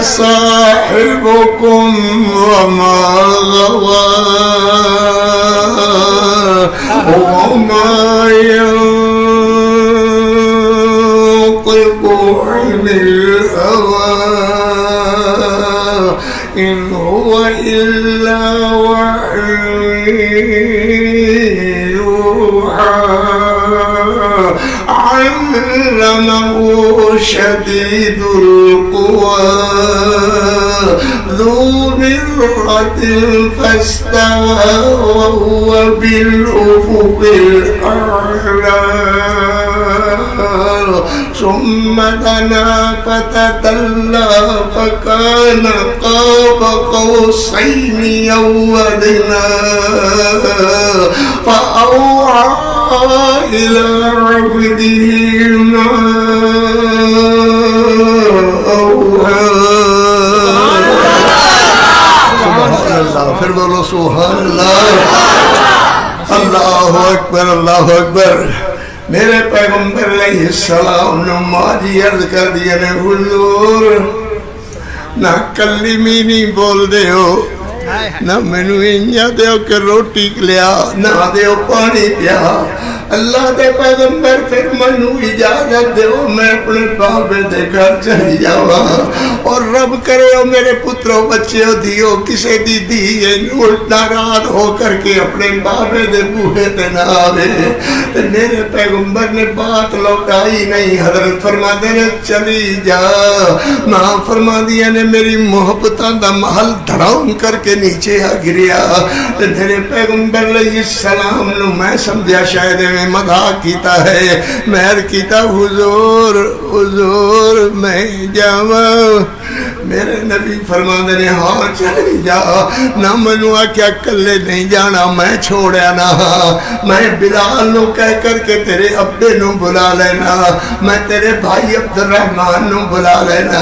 صاحبكم وما غوى وما ينطق عن الهوى إن هو إلا وحي يوحى علمه شديد القوى ذو مرة فاستوى وهو بالأفق الأعلى ثم دنا فتدلى فكان قاب قوسين أو أدنى فأوحى إلى عبده ما أوحى. سبحان اللہ. پھر بولو سبحان اللہ. اللہ اکبر اللہ اکبر. میرے پیغمبر علیہ السلام نے ماجی عرض کر دیا نے حضور نہ کلمی نہیں بول دے ہو نہ مینو انجا دیو کہ روٹی لیا نہ دیو پانی پیا. اللہ دے پیغمبر پھر منو اجازت دیو میں اپنے بابے دے گھر چلی جاوا اور رب کرے ہو میرے پتروں بچے ہو دیو کسے دی دیئے ناراض ہو کر کے اپنے بابے دے بوہے دے نہ آوے. میرے پیغمبر نے بات لوٹائی نہیں. حضرت فرما دے نے چلی جا. ماں فرما دیا نے میری محبتاں دا محل دھڑاؤں کر کے نیچے آ گریا. میرے پیغمبر علیہ السلام نے میں سمجھا شاید میں مذاق کیتا ہے. میں کیتا حضور حضور میں جاواں. میرے نبی فرما دے نے ہاں چلی جا. نہ منو کیا کلے نہیں جانا میں چھوڑیا نہ. میں بلال نو کہہ کر کے تیرے ابے نو بلا لینا. میں تیرے بھائی عبد الرحمن نو بلا لینا.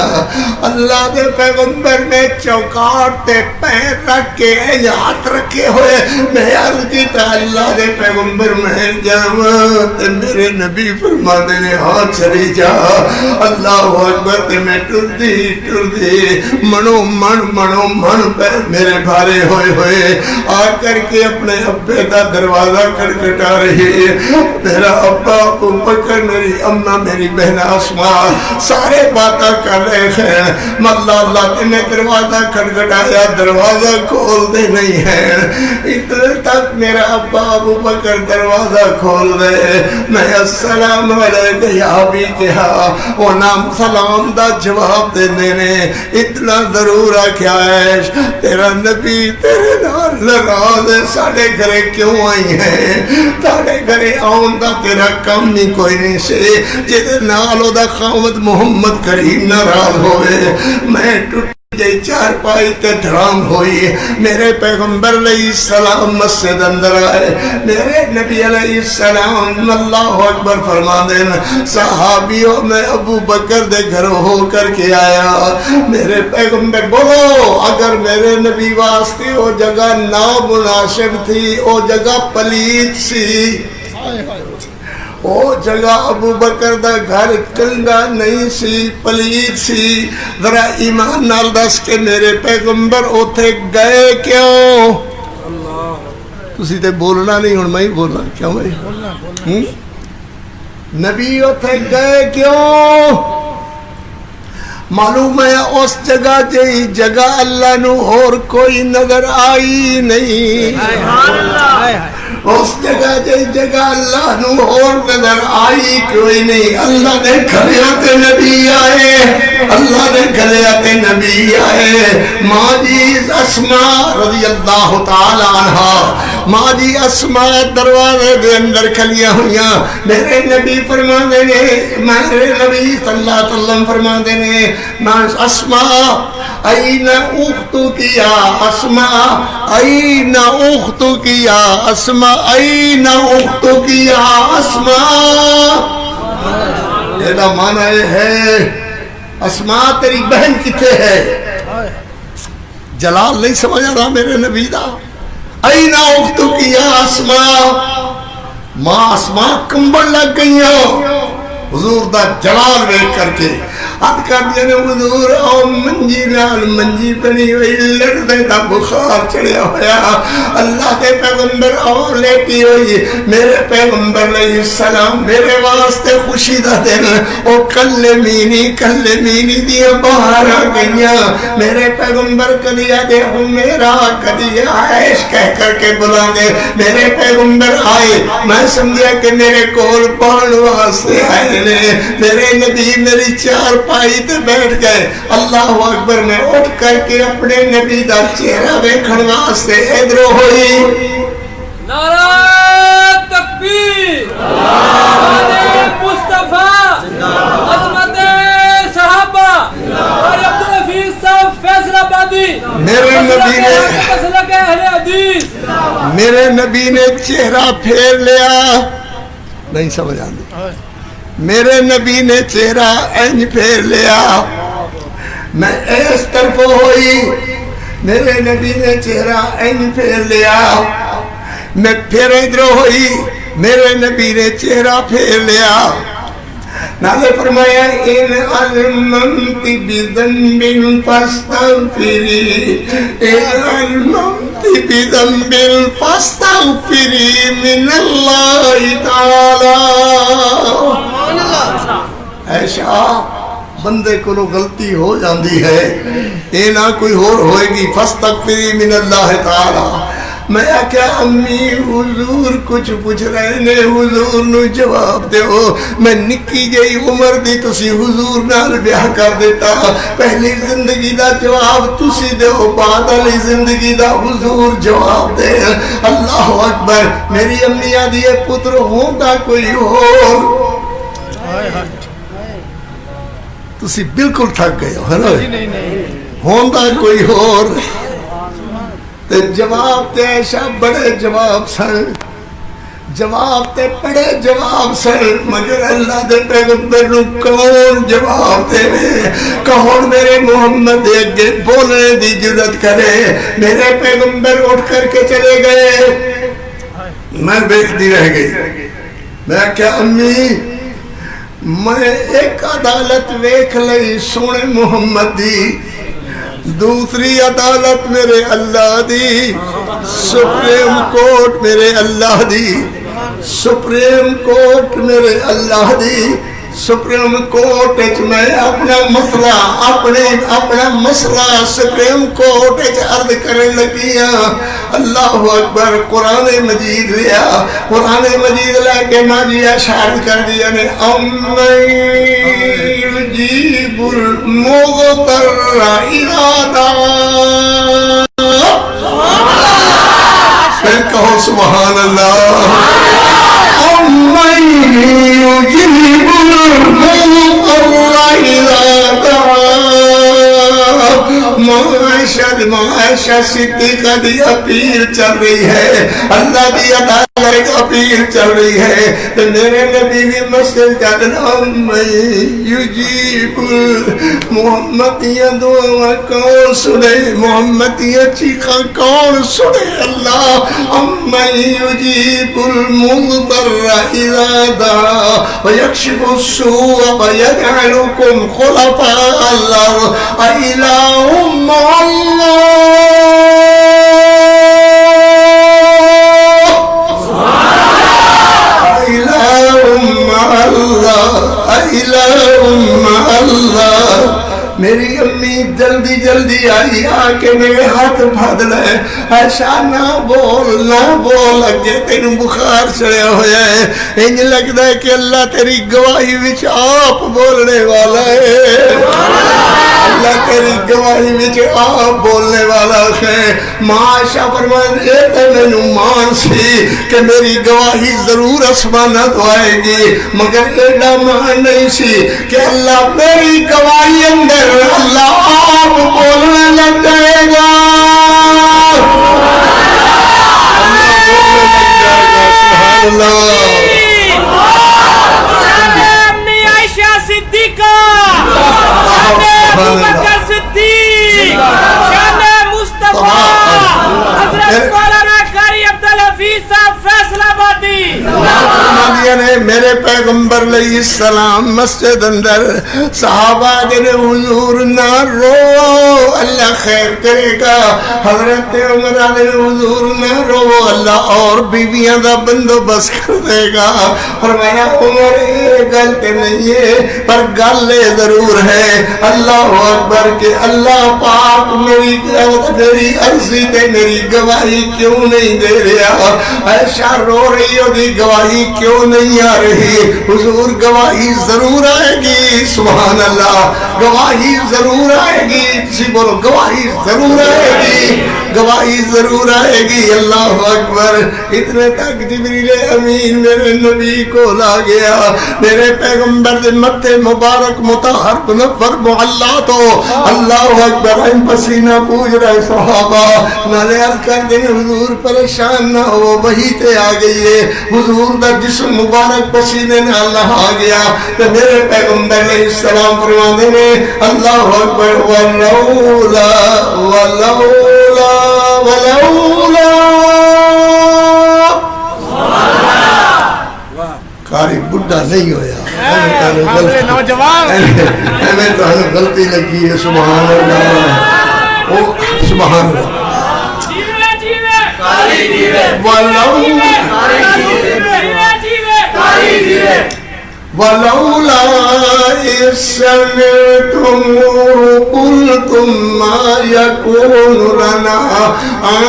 اللہ دے پیغمبر نے چوکاٹ تے پیر رکھ کے ہاتھ رکھے ہوئے میں عرض کیتا اللہ دے پیغمبر میں جاواں. تے میرے نبی فرما دے نے ہاں چلی جا. اللہ اکبر. تے میں ٹردی منو من پہ میرے بھارے ہوئے ہوئے آ کر کے اپنے ابے دا دروازہ کھٹکھٹا رہی. میرا ابا ابو بکر میری اماں میری بہن اسماء سارے باتاں کر رہے ہیں. اللہ نے دروازہ کھٹکھٹایا دروازہ کھول دے نہیں ہے. اتنے تک میرا ابا ابو بکر دروازہ کھول دے. میں السلام علیکم یا بھی کہا وہ نام سلام دا جواب دینے نے اتنا ضرور کیا ہے تیرا نبی تیرے نال ناراض ہے. ساڑھے گھرے کیوں آئی ہیں؟ ساڑھے گھرے آؤں دا تیرا کم نہیں کوئی نہیں سے جدے نالو دا خامد محمد کریم ناراض ہوئے. میں ٹوٹ جی چار پائی تے دھرام ہوئی. میرے پیغمبر علیہ السلام مسجد اندر آئے. میرے نبی علیہ السلام اللہ اکبر فرما دین صحابیوں میں ابو بکر دے گھر ہو کر کے آیا. میرے پیغمبر بولو اگر میرے نبی واسطے وہ جگہ نامناسب تھی وہ جگہ پلیت سی. او جگہ ابو بکر دا گھر چنگا نہیں سی پلیت سی. ذرا ایمان نال دس کے میرے پیغمبر اوتھے گئے کیوں؟ تسی تے بولنا نہیں ہن میں ہی بولنا کیوں بھائی نبی اوتھے گئے کیوں؟ معلوم ہے اس جگہ جی جگہ اللہ نو اور کوئی نظر آئی نہیں. اس جگہ جی جگہ اللہ نو اور نظر آئی کوئی نہیں. اللہ نے گھریاتے نبی آئے. اللہ نے گھریاتے نبی آئے. ماں جی اسماء رضی اللہ تعالی عنہ ماں جی اسماء دروازے دے اندر کھلیاں ہوئیاں. میرے نبی فرما دینے میرے نبی صلی اللہ علیہ وسلم فرما دینے اسماء این اختک یا اسماء این اختک یا اسماء این اختک یا اسماء. یہ معنی ہے اسماء تیری بہن کتے ہے. جلال نہیں سمجھا رہا میرے نبی دا. این اختک یا اسماء. ماں اسماء کمبل لگ گئی ہو حضور دا جلال ویکھ کر کے. ہاتھ کر دیا نے حضور او منجی نال منجی بنی ہوئی لڑنے دا بخار چڑھیا ہویا اللہ کے پیغمبر او لیٹی ہوئی میرے پیغمبر علیہ السلام میرے واسطے خوشی دا دن او کلمینی دیا باہر آ گئیاں میرے پیغمبر کدی آگے ہوں میرا کدی عائش کہہ کر کے بلا دے میرے پیغمبر آئے میں سمجھا کہ میرے کول پان واسطے آئے نے میرے نبی میری چار پائی تے بیٹھ گئے اللہ اکبر میں اٹھ کر کے اپنے نبی دا چہرہ ویکھن واسطے ادھر ہوئی نعرہ تکبیر مصطفیٰ عظمت صحابہ اور عبدالحفیظ صاحب فیصل آبادی میرے نبی نے چہرہ پھیر لیا نہیں سمجھ آندی میرے نبی نے چہرہ انج پھیر لیا میں اس طرف ہوئی میرے نبی نے چہرہ انج پھیر لیا میں پھر ادھر ہوئی میرے نبی نے چہرہ پھیر لیا نازل فرمایا ان علمت بذنب فاستغفری ان علمت بذنب فاستغفری من اللہ تعالی ایشا بندے کو غلطی ہو جاندی ہے اے نہ کوئی اور ہوئے گی فاستغفری من اللہ تعالی میں کیا امی حضور کچھ پوچھ رہے نے حضور نو جواب دے ہو میں نکی جئی عمر دی تسی حضور نال بیاہ کر دیتا پہلی زندگی دا جواب تسی دے ہو بعد علی زندگی دا حضور جواب دے اللہ اکبر میری امی آدھی ہے پتر ہوندہ کوئی اور تسی بالکل تھک گئے ہو ہوندہ کوئی اور تے جواب تے ایشا بڑے جواب سن جواب تے بڑے جواب سن مگر اللہ دے پیغمبر نو کون جواب دے کون میرے محمد دے اگے بولنے دی جرات کرے میرے پیغمبر اٹھ کر کے چلے گئے میں دیکھتی رہ گئی میں کیا امی میں ایک عدالت ویکھ لئی سونے محمد دی دوسری عدالت میرے اللہ دی سپریم کورٹ میرے اللہ دی سپریم کورٹ میرے اللہ دی سپریم کورٹ میں اپنا مسئلہ سپریم کورٹ عرض کرنے لگیا اللہ اکبر قرآن مجید لیا قرآن مجید لے کے ماجی اشار کر دیا نے امن یجیب المضطر اذا دعا پھر کہو سبحان اللہ امن یجیب المضطر اذا دعا معاشہ صدیقہ دی اپیل چل رہی ہے اللہ دی عدالت اپیل چل رہی ہے تو میرے نبی بھی مسجد جانا یجیب محمدیہ دعا کون سنے محمدیہ چیخا کون سنے اللہ امن یجیب المضطر اذا دعا ویکشف السوء ویجعلکم خلفاء الارض الہ مع اللہ میری امی جلدی جلدی آئی آکے میرے ہاتھ بھاد لے ایسا نہ بول لگے تینوں بخار چڑھیا ہویا ہے انج لگتا ہے کہ اللہ تیری گواہی وچ آپ بولنے والا ہے اللہ تیری گواہی وچ آپ بولنے والا ہے معاشہ فرمان اے تے مینوں مان سی کہ میری گواہی ضرور اسمانہ تو آئے گی مگر ایڈا مان نہیں سی کہ اللہ میری گواہی اندر اللہ آپ بولنے لگ جائے گا سبحان اللہ امی عائشہ صدیقہ ابو بکر صدیق شان مصطفیٰ حضرت مولانا قاری عبدالحفیظ صاحب فیصل آبادی میرے پیغمبر علیہ السلام مسجد اندر صحابہ جن حضور نہ رو اللہ خیر کرے گا. حضرت عمر علیہ حضور نہ رو اللہ اور بیویاں دا بندوبست کر دے گا. فرمایا عمر یہ گل تے نہیں ہے پر گل ضرور ہے. اللہ اکبر کہ اللہ پاک میری عرضی تے میری گواہی کیوں نہیں دے رہا. عائشہ رو رہی ہو دی گواہی کیوں نہیں آ رہی. حضور گواہی ضرور آئے گی. سبحان اللہ گواہی ضرور آئے گی. کسی بولو گواہی ضرور آئے گی. گواہی ضرور آئے گی. اللہ اکبر. اتنے تک جبریل امین میرے نبی کو لا گیا. میرے پیغمبر دے متھے مبارک مطہر منور معلا تو اللہ اکبر پسینہ پوج رہے صحابہ نالے عرض کر دیں حضور پریشان نہ ہو وہی تے آ گئی ہے. حضور دا جسم مبارک پسینے نہ اللہ آ گیا. تو میرے پیغمبر علیہ السلام فرماتے ہیں اللہ اکبر ولولا ولولا ولولا کاری بڑھا نہیں ہویا نوجوان ہمیں تو غلطی لگی ہے. سبحان اللہ او سبحان اللہ ولولا إذ سمعتموه قلتم ما يكون لنا أن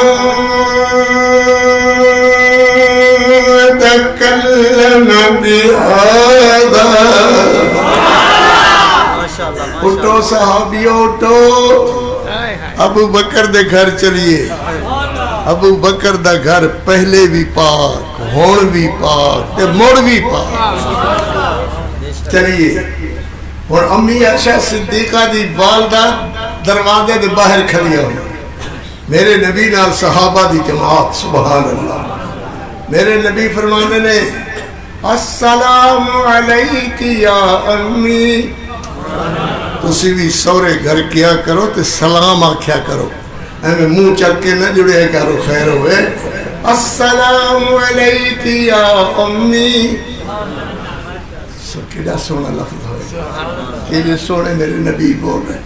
نتكلم بهذا. اٹھو صحابیوں اٹھو. ابو بکر دے گھر چلیے. ابو بکر دا گھر پہلے بھی پاک ہون بھی پاک تے مڑ بھی پاک. چلیے اور امی عائشہ صدیقہ دی والدہ دروازے دے باہر کھڑی ہوئی. میرے نبی نال صحابہ دی جماعت. سبحان اللہ. میرے نبی فرمانے نے السلام علیک یا امی. تسی بھی سورے گھر کیا کرو تے سلام آکھیا کرو. ہمیں منہ چل کے نہ جڑے کرو خیر ہوئے. السلام علیک یا امی. کیڑا سونا لفظ ہوئے کہ سونے میرے نبی بول رہے.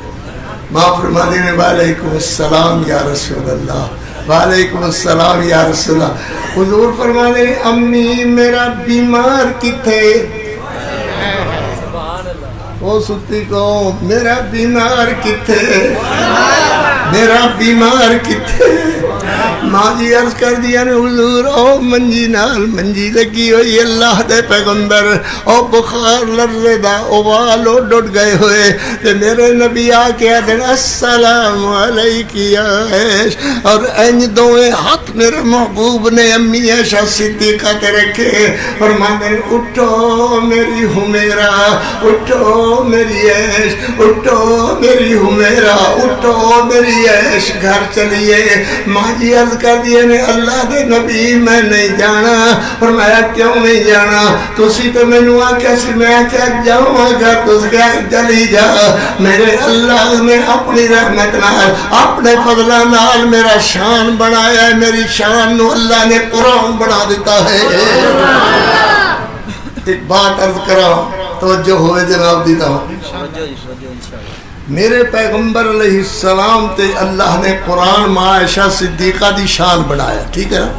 ماں فرمانے نے وعلیکم السلام یا رسول اللہ. وعلیکم السلام یا رسول اللہ. حضور فرمانے نے امی میرا بیمار کتھے. وہ ستی کو میرا بیمار کتھے میرا بیمار کتھے. ماں جی عرض کر دیا نے حضور او منجی نال منجی لگی ہوئی اللہ دے پیغمبر او بخار لرزے دا او والو ڈٹ گئے ہوئے. تے میرے نبی آ کے آدھن السلام علیک یا عائش. اور انج دوئے ہاتھ میرے محبوب نے امی عائشہ صدیقہ کے رکھے. فرمانے اٹھو میری حمیرہ اٹھو میری عائش اٹھو میری حمیرہ اٹھو میری عائش گھر چلیے. ماں جی عرض کر دیے نے اللہ دے نبی میں نہیں جانا. فرمایا کیوں نہیں جانا. تسی تو مینوں آکھیا سی میں کیا جاواں گا تس کیا چلی جا. میرے اللہ نے اپنی رحمت نال اپنے فضلہ نال میرا شان بنایا ہے. میری شان نو اللہ نے قرآن بنا دیتا ہے. ایک بات عرض کرا توجہ ہوئے جناب دیتا ہوں. میرے پیغمبر علیہ السلام تے اللہ نے قرآن ماں عائشہ صدیقہ دی شان بنایا. ٹھیک ہے نا.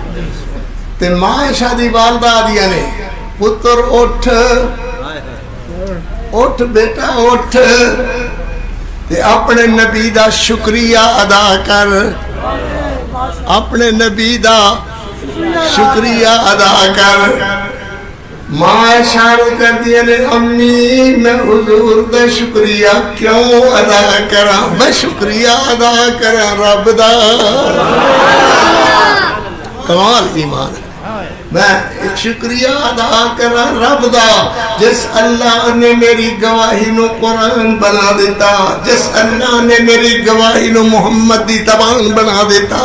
تے ماں عائشہ دی والدہ آدیا نے پتر اٹھ اٹھ بیٹا اٹھ تے اپنے نبی دا شکریہ ادا کر. اپنے نبی دا شکریہ ادا کر. ماں اشارہ کر دیا نے امی میں حضور دا شکریہ کیوں ادا کرا. میں شکریہ ادا کرا رب دا. کمال ایمان ہے. میں ایک شکریہ ادا کرا رب دا جس اللہ نے میری گواہی نو قرآن بنا دیتا. جس اللہ نے میری گواہی نو محمد دی زبان بنا دیتا.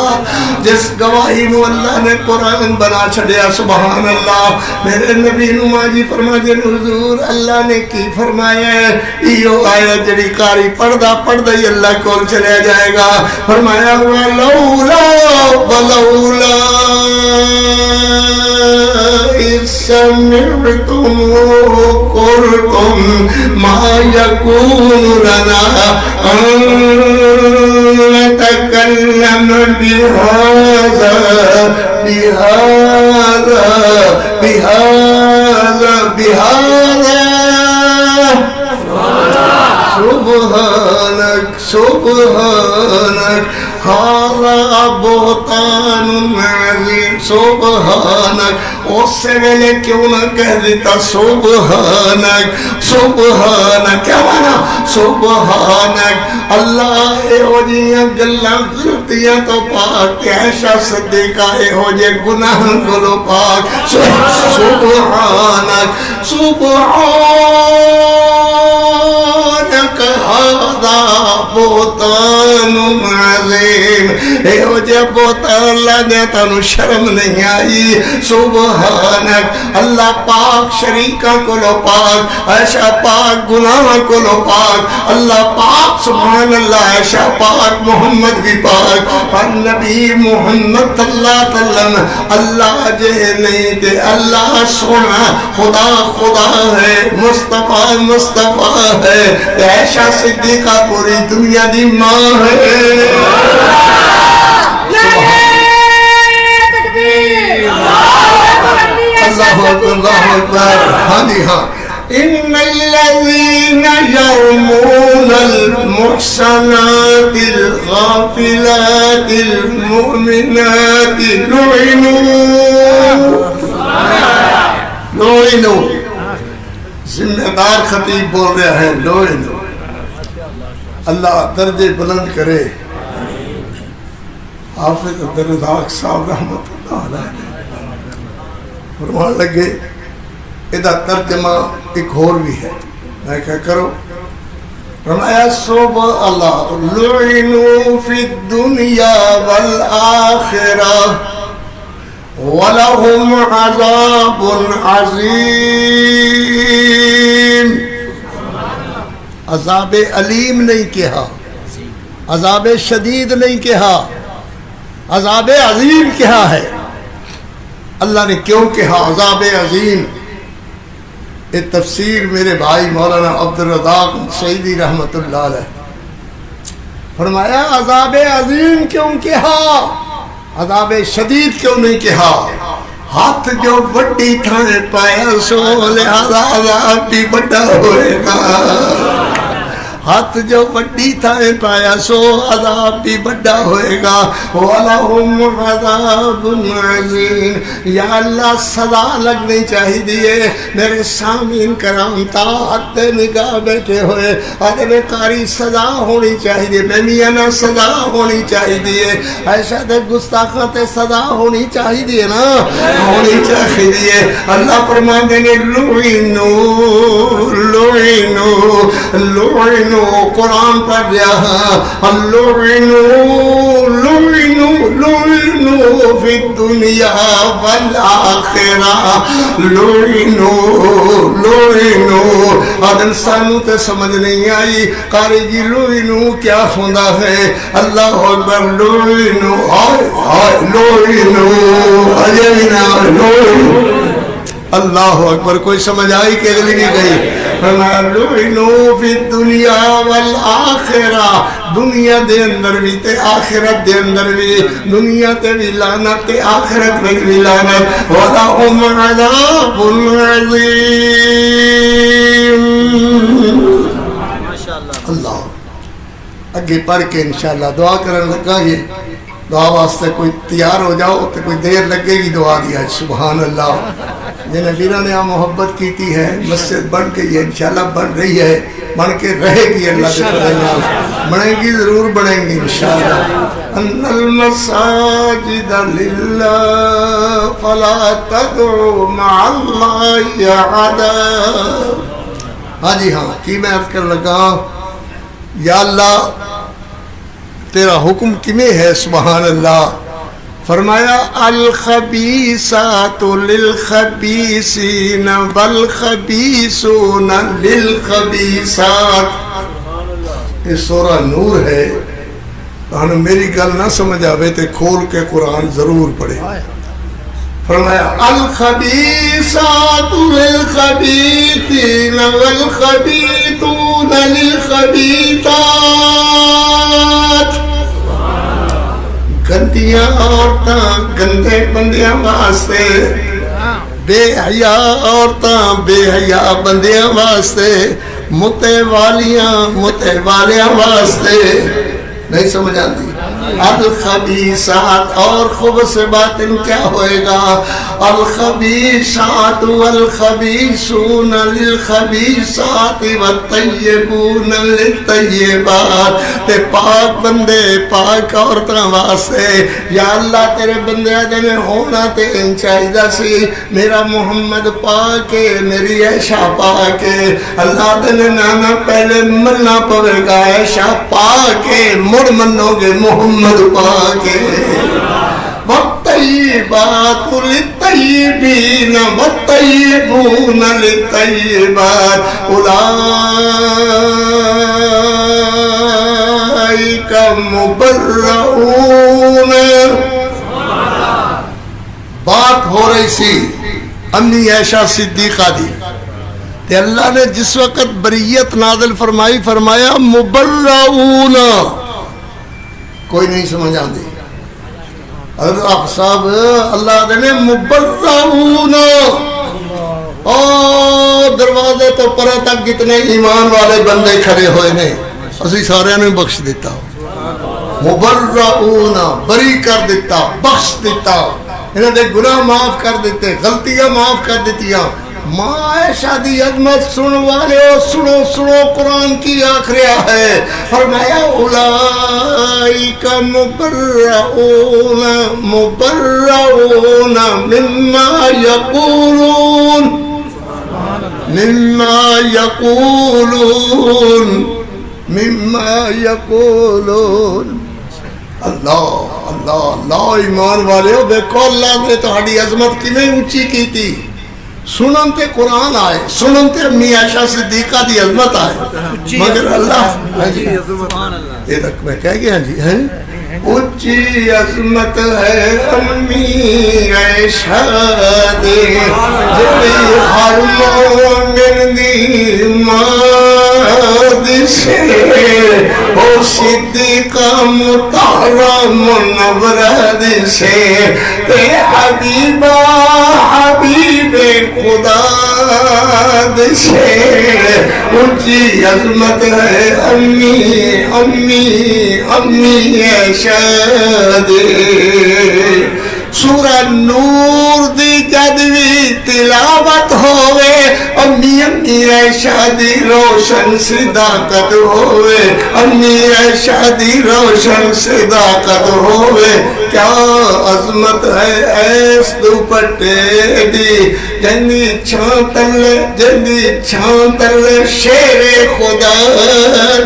جس گواہی نو اللہ نے قرآن بنا چھڑیا. سبحان اللہ. میرے نبی نو ماجی فرما دے حضور اللہ نے کی فرمایا ہے ایو آیت جڑی قاری پڑھدا پڑھدا ہی اللہ کول چلے جائے گا. فرمایا ہوا لولا ولولا إذ سمعتم قلتم ما يكون لنا أن نتكلم بهذا سبحانك هذا بہتان عظیم سبحانک اس سے ویلے کیوں نہ کہہ دیتا سبحانک سبحانک کیا مانا سبحانک اللہ اے ہو جیاں گلاں غلطیاں تو پاک عائشہ صدیقہ اے ہو جے گناہ گلو پاک سبحانک سبحانک هذا بہتان عظیم اے ہو جے بہتان اللہ نے تانو شرم نہیں آئی سبحانک اللہ پاک شریکہ کو لو پاک عائشہ پاک گناہ کو لو پاک اللہ پاک سبحان اللہ عائشہ پاک محمد بھی پاک اور نبی محمد صلی اللہ علیہ وسلم اللہ جے نہیں دے اللہ سونا خدا خدا ہے مصطفیٰ مصطفیٰ ہے عائشہ صدیقہ پوری دنیا دی ماں ہے اللہ اکبر ہاں جی ہاں ان الذين يرمون المحصنات الغافلات المؤمنات لعنوا ذمہ دار خطیب بول رہا ہے لعنوا اللہ درجے بلند کرے حافظ عبدالرزاق صاحب رحمت اللہ علیہ فرمان لگے ادھا ترجمہ ایک اور بھی ہے میں کیا کرو فرمایا صبح اللہ لعنوا فی الدنیا والآخرہ وَلَهُمْ عَذَابٌ عَظِيمٌ عذاب علیم نہیں کہا عذاب شدید نہیں کہا عذاب عظیم کہا ہے اللہ نے کیوں کہا عذاب عظیم یہ تفسیر میرے بھائی مولانا عبدالرزاق سعیدی رحمت اللہ علیہ فرمایا عذاب عظیم کیوں کہا عذاب شدید کیوں نہیں کہا ہاتھ جو بڑی تھانے پایا سو لہذا عذاب بھی بڑا ہوئے گا ہاتھ جو بڑی تھائیں پایا سو عذاب بھی بڑا ہوئے گا وَلَهُمْ عَذَابٌ عَظِيمٌ یا اللہ سزا لگنی چاہی دیئے میرے سامعین کرام تاحت نگاہ بیٹھے ہوئے ادب قاری سزا ہونی چاہی دیئے بے میاں سزا ہونی چاہی دیئے عائشہ دے گستاخاں تے سزا ہونی چاہی دیئے نا ہونی چاہی دیئے اللہ فرمان دینے لعنوا قرآن پڑھ رہا لعنوا فی الدنیا والآخرہ لعنوا آج انسانوں تے سمجھ نہیں آئی قاری جی لعنوا کیا ہوندہ ہے اللہ اکبر لعنوا اللہ اکبر کوئی سمجھ آئی کہ اگلی نہیں گئی لعنوا فی الدنیا والآخرہ دنیا دے اندر بھی تے آخرت دے اندر بھی دنیا تے بھی لعنت تے آخرت میں بھی لعنت وَلَهُمْ عَذَابٌ عَظِيمٌ اللہ اگے پڑھ کے انشاءاللہ دعا کرنے لگا یہ دعا واسطے کوئی تیار ہو جاؤ تو کوئی دیر لگے گی دعا دیا سبحان اللہ جنہیں بیرہ نے محبت کیتی ہے مسجد بن گئی ہے انشاءاللہ بن رہی ہے بن کے رہے گی اللہ کے فضل بنیں گی ضرور بنیں گی انشاءاللہ ان المساجد للہ فلا تدعو مع اللہ احدا ہاں جی ہاں کی میں عرض کر لگا یا اللہ تیرا حکم کمیں ہے سبحان اللہ فرمایا الخبیثات للخبیثین والخبیثون للخبیثات یہ سورہ نور ہے میری گل نہ سمجھ آوے تے کھول کے قرآن ضرور پڑھے فرمایا الخبیثات للخبیثین والخبیثون للخبیثات. گندیاں عورتاں گندے بندیاں واسطے، بے حیا عورتاں بے حیا بندیاں واسطے، متے والیاں واسطے. نہیں سمجھ آتی؟ الخبیثات اور خبث باطن کیا ہوئے گا؟ الخبیثات والخبیثون للخبیثات والطیبون للطیبات. تے پاک بندے پاک عورتاں واسطے. یا اللہ تیرے بندے دے ہونا تے ان چاہیدہ سی میرا محمد پاک ہے، میری عائشہ پاک ہے. اللہ دے نانا پہلے مننا پوے گا عائشہ پاک ہے، مڑ منو گے محمد پاک ہے. والطیبات للطیبین والطیبون للطیبات اولئک مبرؤون. بات ہو رہی سی امی عائشہ صدیقہ دی، تے اللہ نے جس وقت بریت نازل فرمائی فرمایا مبرؤون. کوئی نہیں سمجھ آندی. حضرت آپ صاحب اللہ نے مبرؤون، او دروازے تو پرے تک جتنے ایمان والے بندے کھڑے ہوئے نے اسی سارے نے بخش دیتا. مبرؤون بری کر دیتا، بخش دیتا، انہوں نے گناہ معاف کر دیتے، غلطیاں معاف کر دیتیاں. ماں عائشہ دی عظمت سن والے سنو سنو قرآن کی آخریہ ہے. فرمایا اولئک مبرؤون مبرؤون مما یقولون مما یقولون مما یقولون. اللہ اللہ اللہ. ایمان والے ہو دیکھو اللہ نے تہاڈی عظمت کیویں اونچی کی تھی. سنن تے قرآن آئے، سنن تے امی عائشہ صدیقہ دی عظمت آئے، مگر اللہ یہ تک میں کہہ گیا جی ہے اونچی عظمت ہے امی عائشہ دی جڑی ہر مومن دی ماں دی سے او صدیقہ مطہرہ منورہ دی سے تے حبیبہ حبیب خدا دی سے اونچی عظمت ہے امی امی امی عائشہ دی. سورہ نور دی جد بھی تلاوت ہوئے امی امی عائشہ دی روشن صداقت ہوئے، امی عائشہ دی روشن صداقت ہوئے. کیا عظمت ہے ایس دوپٹے دی جنی چھان تلے شیر خدا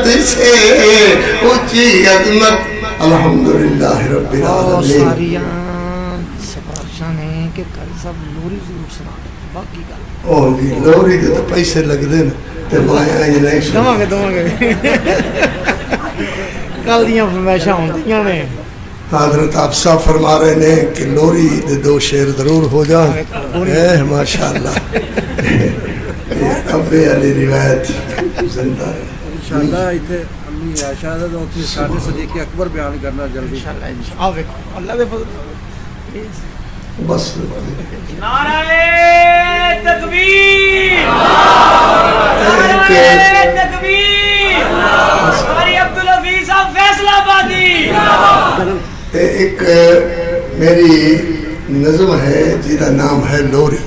دی سے اونچی عظمت. الحمدللہ رب العالمین. کہ کل سب لوری ضرور سنا باقی کا لوری دے تو پیسے لگ دے نا تے مایا یہ نہیں سنا دماغے کل دیاں فرمائشاں ہوندیاں نے. حضرت آپ صاحب فرما رہے نے کہ لوری دے دو شعر ضرور ہو جائیں. ماشاءاللہ ابے علی روایت زندہ ہے انشاءاللہ. ایتھے امی عائشہ دا تے ساڈے صدیق اکبر بیان کرنا جلدی انشاءاللہ. آو ویکھو اللہ دے فضل. بس نعرہ تکبیر، نعرہ تکبیر. ہماری عبدالحفیظ صاحب فیصلہ آبادی. ایک میری نظم ہے جیدہ نام ہے لوری.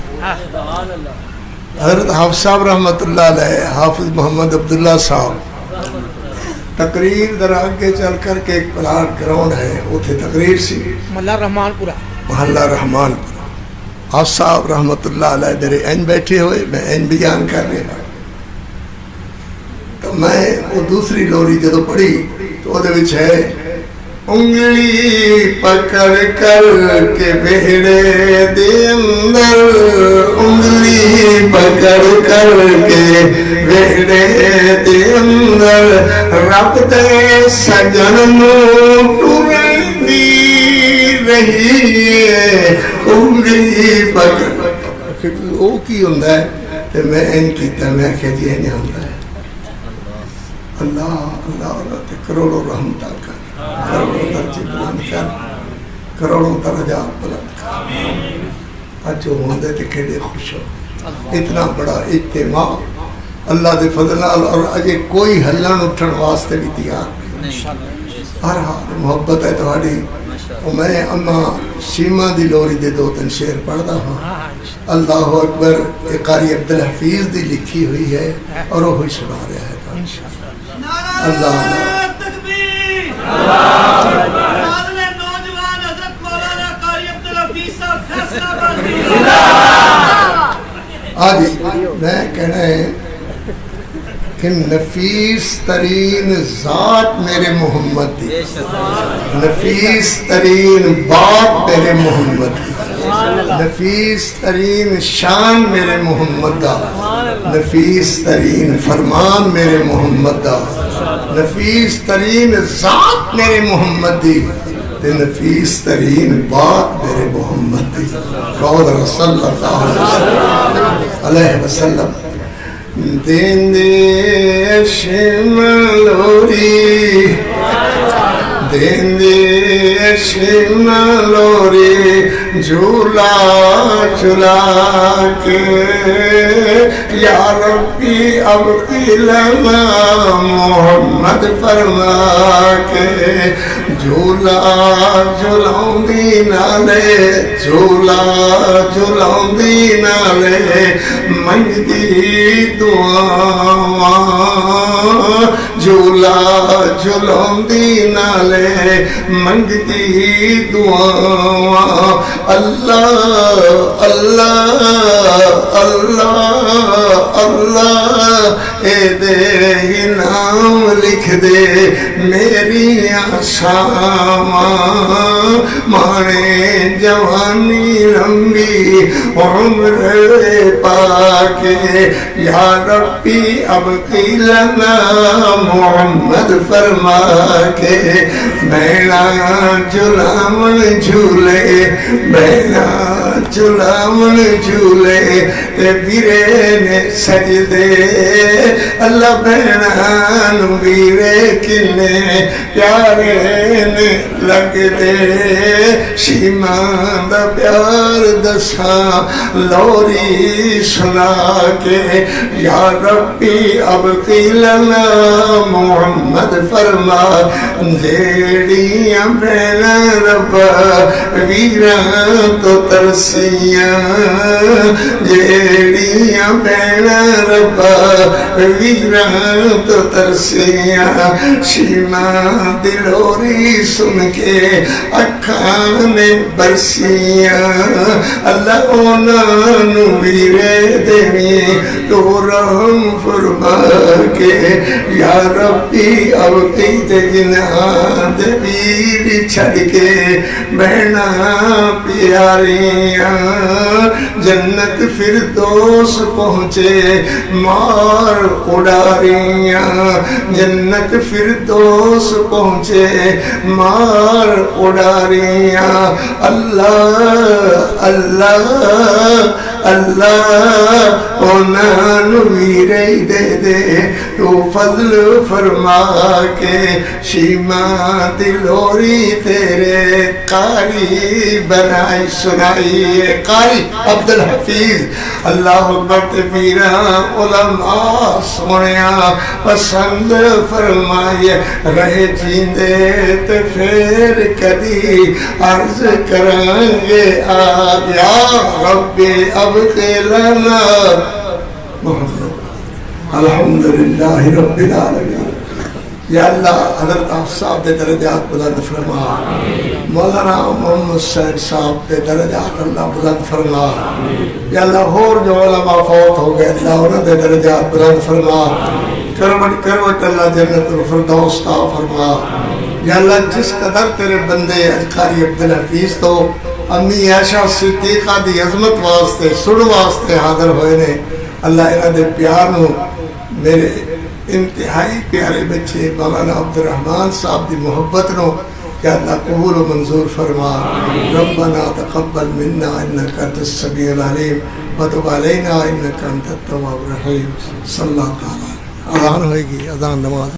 حضرت حافظ صاحب رحمت اللہ علیہ، حافظ محمد عبداللہ صاحب تقریر در آگے چل کر کے ایک پلاٹ گراؤنڈ ہے اتھے تقریر سی محلہ رحمان پورا محلہ رحمان پورا. حافظ صاحب رحمت اللہ علیہ میرے این بیٹھے ہوئے، میں این بیان کر رہا تو میں وہ دوسری لوری جدو پڑھی تو وہ دے وچ ہے انگلی پکڑ کر کے بیڑے دے اندر، انگلی پکڑ کر کے بیڑے دے اندر رب دے سجن نو ٹرندی رہی ہے انگلی پکڑ وہ کی ہوں تے میں ان کیتا میں کہ جی نہیں ہوں اللہ اللہ اللہ تے کروڑوں رحمتہ کر کروڑوں درجے بلند کر کروڑوں درجات بلند کر اج جو ہوندے تے کیڑے خوش ہو اتنا بڑا اجتماع اللہ دے فضل نال اور اجے کوئی ہلن اٹھن واسطے بھی تیار نہیں ہر حال محبت ہے تہاڈی میں اما شیما دی لوری دے دو تن شعر پڑھدا ہاں اللہ اکبر یہ قاری عبدالحفیظ دی لکھی ہوئی ہے اور وہی سنا رہا ہے اللہ تکبیر نوجوان حضرت مولانا قاری عبدالحفیظ صاحب فیصلہ آبادی آج میں کہنا ہے کہ نفیس ترین ذات میرے محمد دی نفیس ترین بات میرے محمد دی نفیس ترین شان میرے محمد دا نفیس ترین فرمان میرے محمد دا نفیس ترین ذات میرے محمد دی نفیس ترین بات میرے محمد دی قول رسول اللہ علیہ وسلم دین دے شملوری دین دے شملوری جھولا جھولا کے یا ربی اب قلنا محمد فرما کے جھولا جھولاؤں دی نالے جھولا جھولاؤں دی نالے منگدی دعا جھولا جھولاؤں دی نالے منگدی دعا اللہ اللہ اللہ اللہ اے دے ہی نام لکھ دے میری آساں مانے جوانی لمبی عمر پاکے یا ربی اب قیلنا محمد فرما کے بینا جلامن جھولے بینا جلامن جھولے تے بیرے نے سجدے اللہ بینا نبیرے کنے پیارے نے لگ دے شیمان دا پیار دساں لوری سنا کے یا ربی اب قیلنا محمد فرما جیڑیاں بینا رب ویران تو ترسیاں جیڑیاں بینا رب ویران تو ترسیاں شیما دلوری سن کے اکھان برسیاں اللہ اونانو ویرے دیویں تو رحم فرما کے یا ربی اب قید جناد ویر چھڑ کے بہنا پیاریاں جنت فردوس پہنچے مار اڑاریاں جنت فردوس پہنچے مار اڑاریاں اللہ اللہ اللہ اونانو ویرے دے دے تو فضل فرما کے شیما دلوری تیرے قاری بنائی سنائی قاری عبدالحفیظ اللہ اکبر میرا علماء سونیا پسند فرمائے رہے جیندے تے پھر کدی عرض کرانگے آج یا رب اب قیلنا محمد الحمدللہ رب العالمین یا اللہ حضرت صاحب دے درجات بلند فرما مولانا محمد حسین صاحب دے درجات اللہ بلند فرما یا اللہ اور جو علماء فوت ہو گئے اللہ انہوں دے درجات بلند فرما کروٹ کروٹ اللہ جنت الفردوس عطا فرما یا اللہ جس قدر تیرے بندے قاری عبدالحفیظ تو امی عائشہ صدیقہ دی عظمت واسطے سڑ واسطے حاضر ہوئے نے اللہ انہوں دے پیار نو میرے انتہائی پیارے بچے مولانا عبدالرحمن صاحب دی محبت نو کہ اللہ قبول و منظور فرما. ربنا تقبل منا انک انت السمیع العلیم وتب علینا انک انت التواب الرحیم. صلی اللہ تعالی. اذان ہوئے گی، اذان نماز.